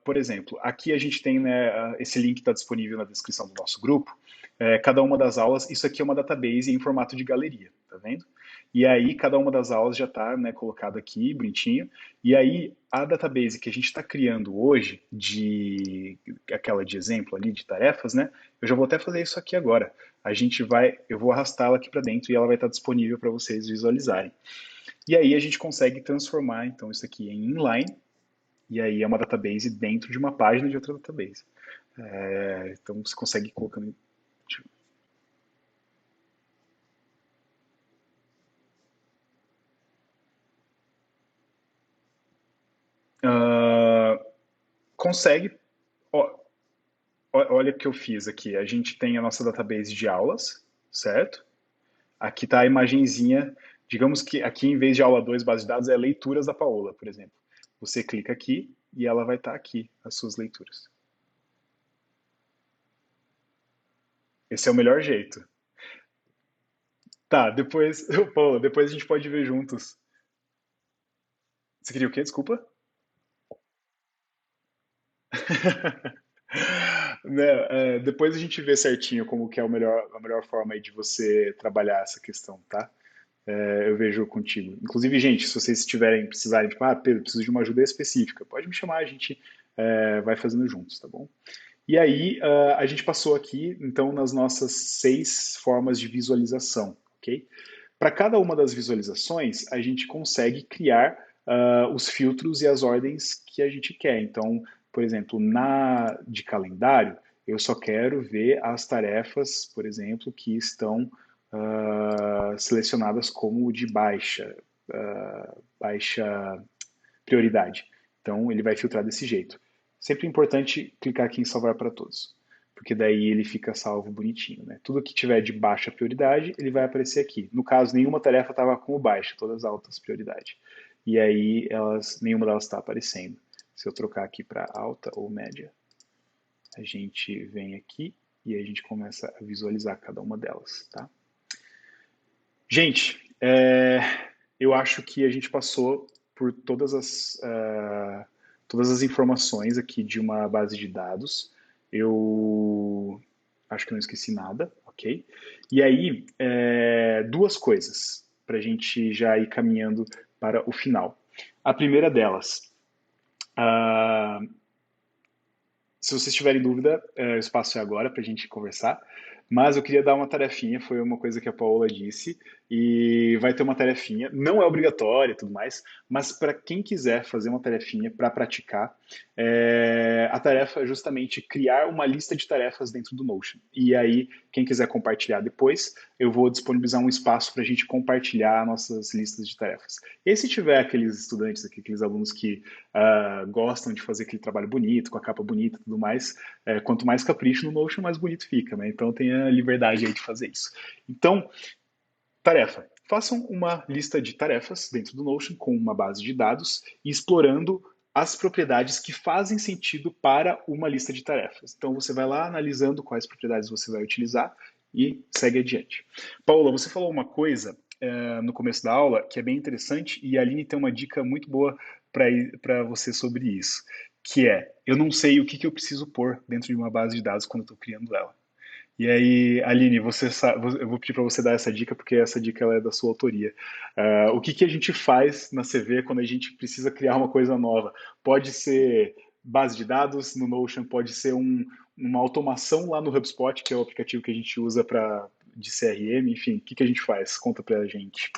Por exemplo, aqui a gente tem, né, esse link está disponível na descrição do nosso grupo. Cada uma das aulas, isso aqui é uma database em formato de galeria, tá vendo? E aí cada uma das aulas já está, né, colocada aqui, bonitinho. E aí a database que a gente está criando hoje, de aquela de exemplo ali de tarefas, né? Eu já vou até fazer isso aqui agora. Eu vou arrastá-la aqui para dentro e ela vai estar disponível para vocês visualizarem. E aí a gente consegue transformar então isso aqui em inline, e aí é uma database dentro de uma página de outra database. Então você consegue ir colocando. Ah, consegue. Ó, olha o que eu fiz aqui. A gente tem a nossa database de aulas, certo? Aqui está a imagenzinha. Digamos que aqui, em vez de aula 2 base de dados, é leituras da Paola, por exemplo. Você clica aqui e ela vai estar aqui, as suas leituras. Esse é o melhor jeito. Tá, depois, Paola, depois a gente pode ver juntos. Você queria o quê? Desculpa? Né, depois a gente vê certinho como que é a melhor forma aí de você trabalhar essa questão, tá? Eu vejo contigo. Inclusive, gente, se vocês tiverem, precisarem, tipo, Pedro, preciso de uma ajuda específica, pode me chamar, a gente vai fazendo juntos, tá bom? E aí, a gente passou aqui, então, nas nossas 6 formas de visualização, ok? Para cada uma das visualizações, a gente consegue criar os filtros e as ordens que a gente quer. Então, por exemplo, na de calendário, eu só quero ver as tarefas, por exemplo, que estão selecionadas como de baixa prioridade. Então, ele vai filtrar desse jeito. Sempre é importante clicar aqui em salvar para todos, porque daí ele fica salvo bonitinho, né? Tudo que tiver de baixa prioridade, ele vai aparecer aqui. No caso, nenhuma tarefa estava como baixa, todas altas prioridade. E aí, nenhuma delas está aparecendo. Se eu trocar aqui para alta ou média, a gente vem aqui e a gente começa a visualizar cada uma delas, tá? Gente, eu acho que a gente passou por todas as informações aqui de uma base de dados. Eu acho que não esqueci nada, ok? E aí, duas coisas para a gente já ir caminhando para o final. A primeira delas, ah, se vocês tiverem dúvida, o espaço é agora para a gente conversar. Mas eu queria dar uma tarefinha, foi uma coisa que a Paola disse, e vai ter uma tarefinha, não é obrigatória e tudo mais, mas para quem quiser fazer uma tarefinha para praticar, a tarefa é justamente criar uma lista de tarefas dentro do Notion. E aí, quem quiser compartilhar depois, eu vou disponibilizar um espaço para a gente compartilhar nossas listas de tarefas. E se tiver aqueles estudantes aqui, aqueles alunos que gostam de fazer aquele trabalho bonito, com a capa bonita e tudo mais, quanto mais capricho no Notion, mais bonito fica, né? Então tenha liberdade aí de fazer isso. Então, tarefa. Façam uma lista de tarefas dentro do Notion com uma base de dados e explorando as propriedades que fazem sentido para uma lista de tarefas. Então você vai lá analisando quais propriedades você vai utilizar e segue adiante. Paula, você falou uma coisa no começo da aula que é bem interessante e a Aline tem uma dica muito boa para você sobre isso, que é, eu não sei o que eu preciso pôr dentro de uma base de dados quando eu estou criando ela. E aí, Aline, eu vou pedir para você dar essa dica, porque essa dica ela é da sua autoria. O que a gente faz na CV quando a gente precisa criar uma coisa nova? Pode ser base de dados no Notion, pode ser uma automação lá no HubSpot, que é o aplicativo que a gente usa de CRM, enfim, o que a gente faz? Conta para a gente.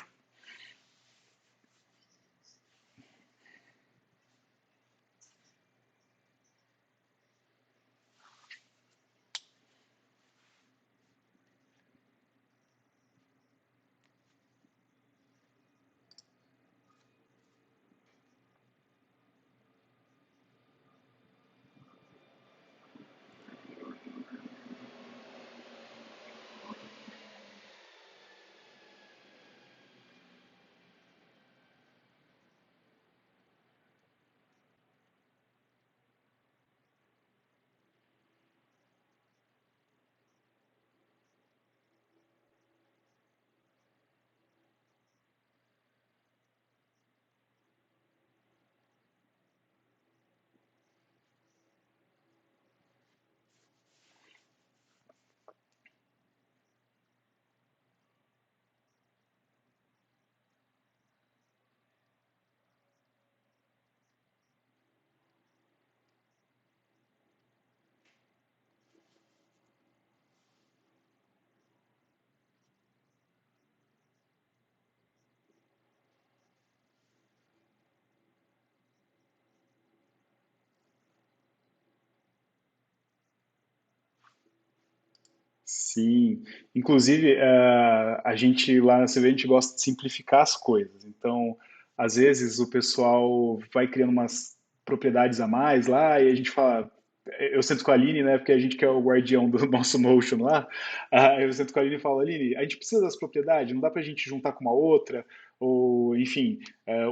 Sim, inclusive a gente lá na CV a gente gosta de simplificar as coisas. Então, às vezes o pessoal vai criando umas propriedades a mais lá e a gente fala, eu sento com a Aline, né, porque a gente que é o guardião do nosso Notion lá, eu sento com a Aline e falo, Aline, a gente precisa das propriedades, não dá pra gente juntar com uma outra, ou enfim,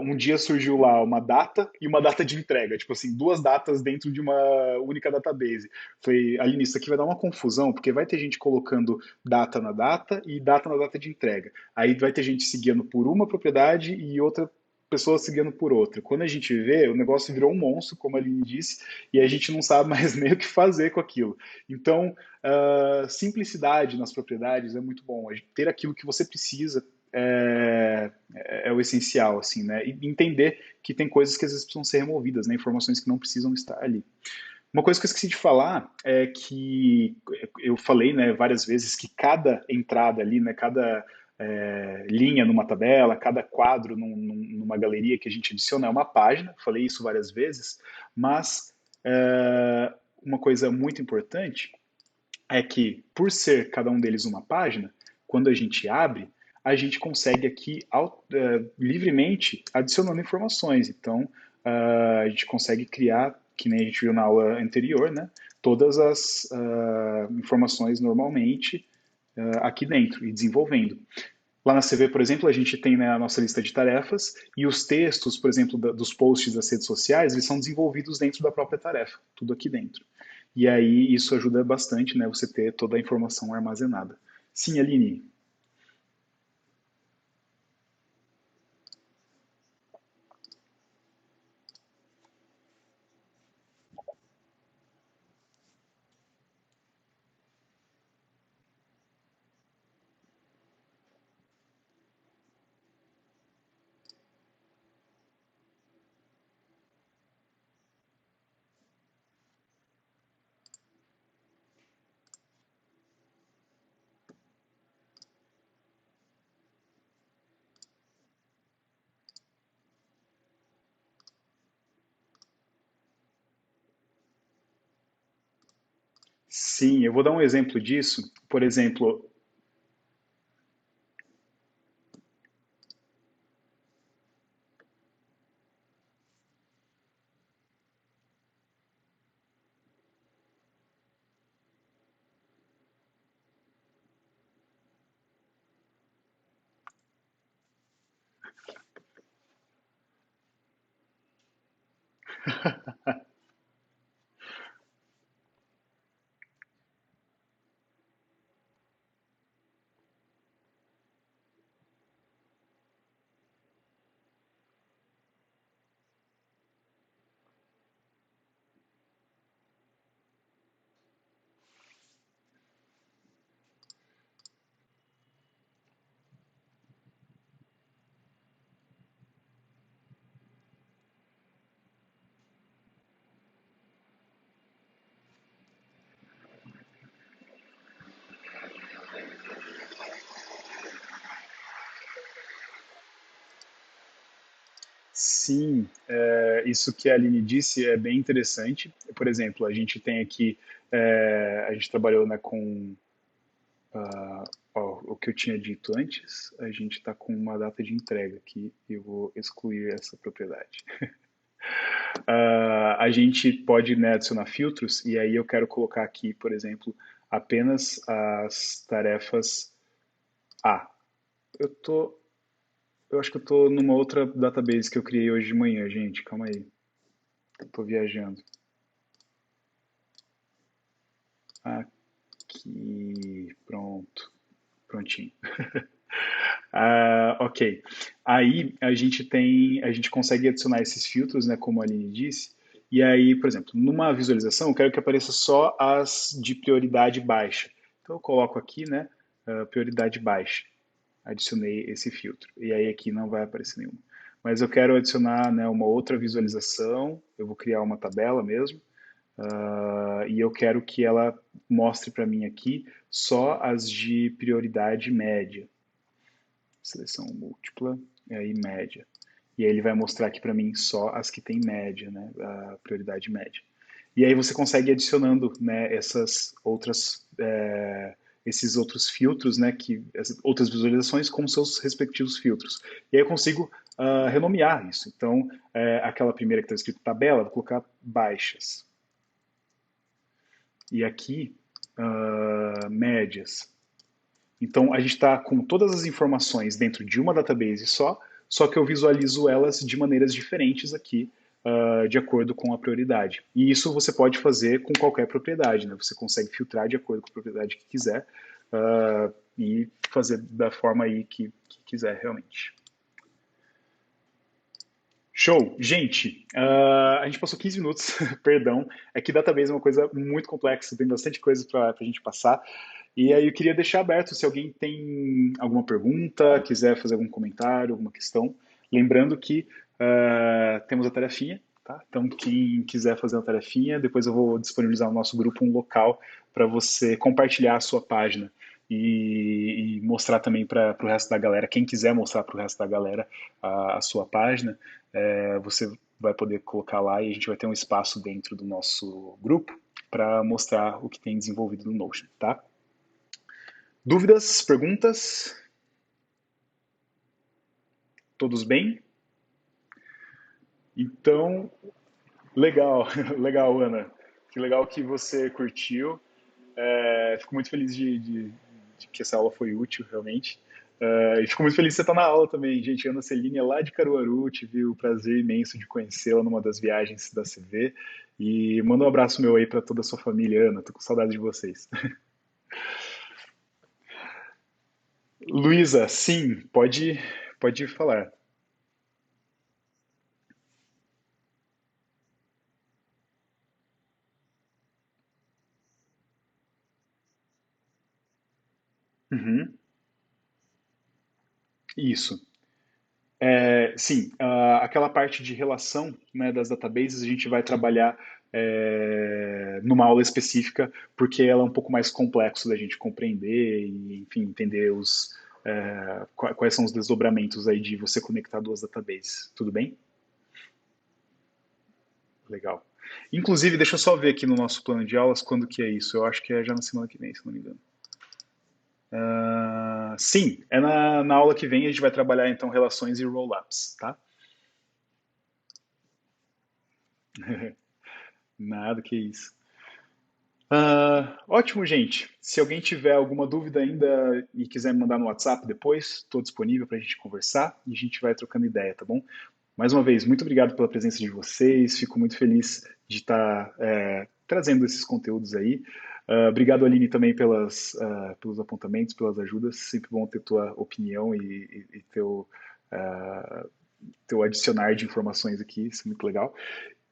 um dia surgiu lá uma data e uma data de entrega, tipo assim, duas datas dentro de uma única database. Falei, Aline, isso aqui vai dar uma confusão, porque vai ter gente colocando data na data e data na data de entrega. Aí vai ter gente seguindo por uma propriedade e outra pessoa seguindo por outra. Quando a gente vê, o negócio virou um monstro, como a Aline disse, e a gente não sabe mais nem o que fazer com aquilo. Então, simplicidade nas propriedades é muito bom. Ter aquilo que você precisa é o essencial, assim, né? E entender que tem coisas que às vezes precisam ser removidas, né? Informações que não precisam estar ali. Uma coisa que eu esqueci de falar é que eu falei, né, várias vezes que cada entrada ali, né, cada linha numa tabela, cada quadro numa galeria que a gente adiciona é uma página. Falei isso várias vezes, mas uma coisa muito importante é que, por ser cada um deles uma página, quando a gente abre, a gente consegue aqui livremente adicionando informações. Então, a gente consegue criar, que nem a gente viu na aula anterior, né, todas as informações normalmente aqui dentro e desenvolvendo. Lá na CV, por exemplo, a gente tem, né, a nossa lista de tarefas e os textos, por exemplo, dos posts das redes sociais, eles são desenvolvidos dentro da própria tarefa, tudo aqui dentro. E aí isso ajuda bastante, né, você ter toda a informação armazenada. Sim, Aline. Sim, eu vou dar um exemplo disso. Por exemplo, sim, isso que a Aline disse é bem interessante. Por exemplo, a gente tem aqui, a gente trabalhou, né, com ó, o que eu tinha dito antes, a gente está com uma data de entrega aqui, eu vou excluir essa propriedade. A gente pode, né, adicionar filtros, e aí eu quero colocar aqui, por exemplo, apenas as tarefas A. Eu tô, eu acho que eu tô numa outra database que eu criei hoje de manhã, gente, calma aí, eu tô viajando. Aqui, pronto, prontinho. Ok. Aí a gente consegue adicionar esses filtros, né, como a Aline disse. E aí, por exemplo, numa visualização, eu quero que apareça só as de prioridade baixa. Então eu coloco aqui, né, prioridade baixa. Adicionei esse filtro. E aí aqui não vai aparecer nenhuma. Mas eu quero adicionar, né, uma outra visualização. Eu vou criar uma tabela mesmo. E eu quero que ela mostre para mim aqui só as de prioridade média. Seleção múltipla, e aí média. E aí ele vai mostrar aqui para mim só as que tem média, né, a prioridade média. E aí você consegue ir adicionando, né, esses outros filtros, né, outras visualizações com seus respectivos filtros. E aí eu consigo renomear isso. Então, aquela primeira que está escrito tabela, vou colocar baixas. E aqui, médias. Então, a gente está com todas as informações dentro de uma database só que eu visualizo elas de maneiras diferentes aqui, de acordo com a prioridade. E isso você pode fazer com qualquer propriedade, né? Você consegue filtrar de acordo com a propriedade que quiser, e fazer da forma aí que quiser realmente. Show! Gente, a gente passou 15 minutos, perdão. É que database é uma coisa muito complexa, tem bastante coisa para a gente passar. E aí eu queria deixar aberto se alguém tem alguma pergunta, quiser fazer algum comentário, alguma questão. Lembrando que temos a tarefinha, tá? Então, quem quiser fazer uma tarefinha, depois eu vou disponibilizar no nosso grupo um local para você compartilhar a sua página e mostrar também para o resto da galera. Quem quiser mostrar para o resto da galera a sua página, você vai poder colocar lá e a gente vai ter um espaço dentro do nosso grupo para mostrar o que tem desenvolvido no Notion, tá? Dúvidas, perguntas? Todos bem? Então, legal, legal, Ana. Que legal que você curtiu. Fico muito feliz de que essa aula foi útil, realmente. E fico muito feliz de você estar na aula também, gente. Ana Celine é lá de Caruaru, tive o prazer imenso de conhecê-la numa das viagens da CV. E manda um abraço meu aí para toda a sua família, Ana. Tô com saudade de vocês. Luísa, sim, pode falar. Uhum, isso. Sim, aquela parte de relação, né, das databases a gente vai trabalhar numa aula específica, porque ela é um pouco mais complexo da gente compreender e, enfim, entender quais são os desdobramentos aí de você conectar duas databases. Tudo bem? Legal. Inclusive, deixa eu só ver aqui no nosso plano de aulas quando que é isso. Eu acho que é já na semana que vem, se não me engano. Sim, é na aula que vem a gente vai trabalhar então relações e roll-ups, tá? Nada que isso. Ótimo, gente. Se alguém tiver alguma dúvida ainda e quiser me mandar no WhatsApp depois, estou disponível para a gente conversar e a gente vai trocando ideia, tá bom? Mais uma vez, muito obrigado pela presença de vocês. Fico muito feliz de estar trazendo esses conteúdos aí. Obrigado, Aline, também pelos apontamentos, pelas ajudas. Sempre bom ter tua opinião e uh, teu adicionar de informações aqui. Isso é muito legal.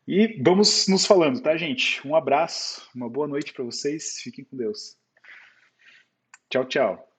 E vamos nos falando, tá, gente? Um abraço, uma boa noite para vocês. Fiquem com Deus. Tchau, tchau.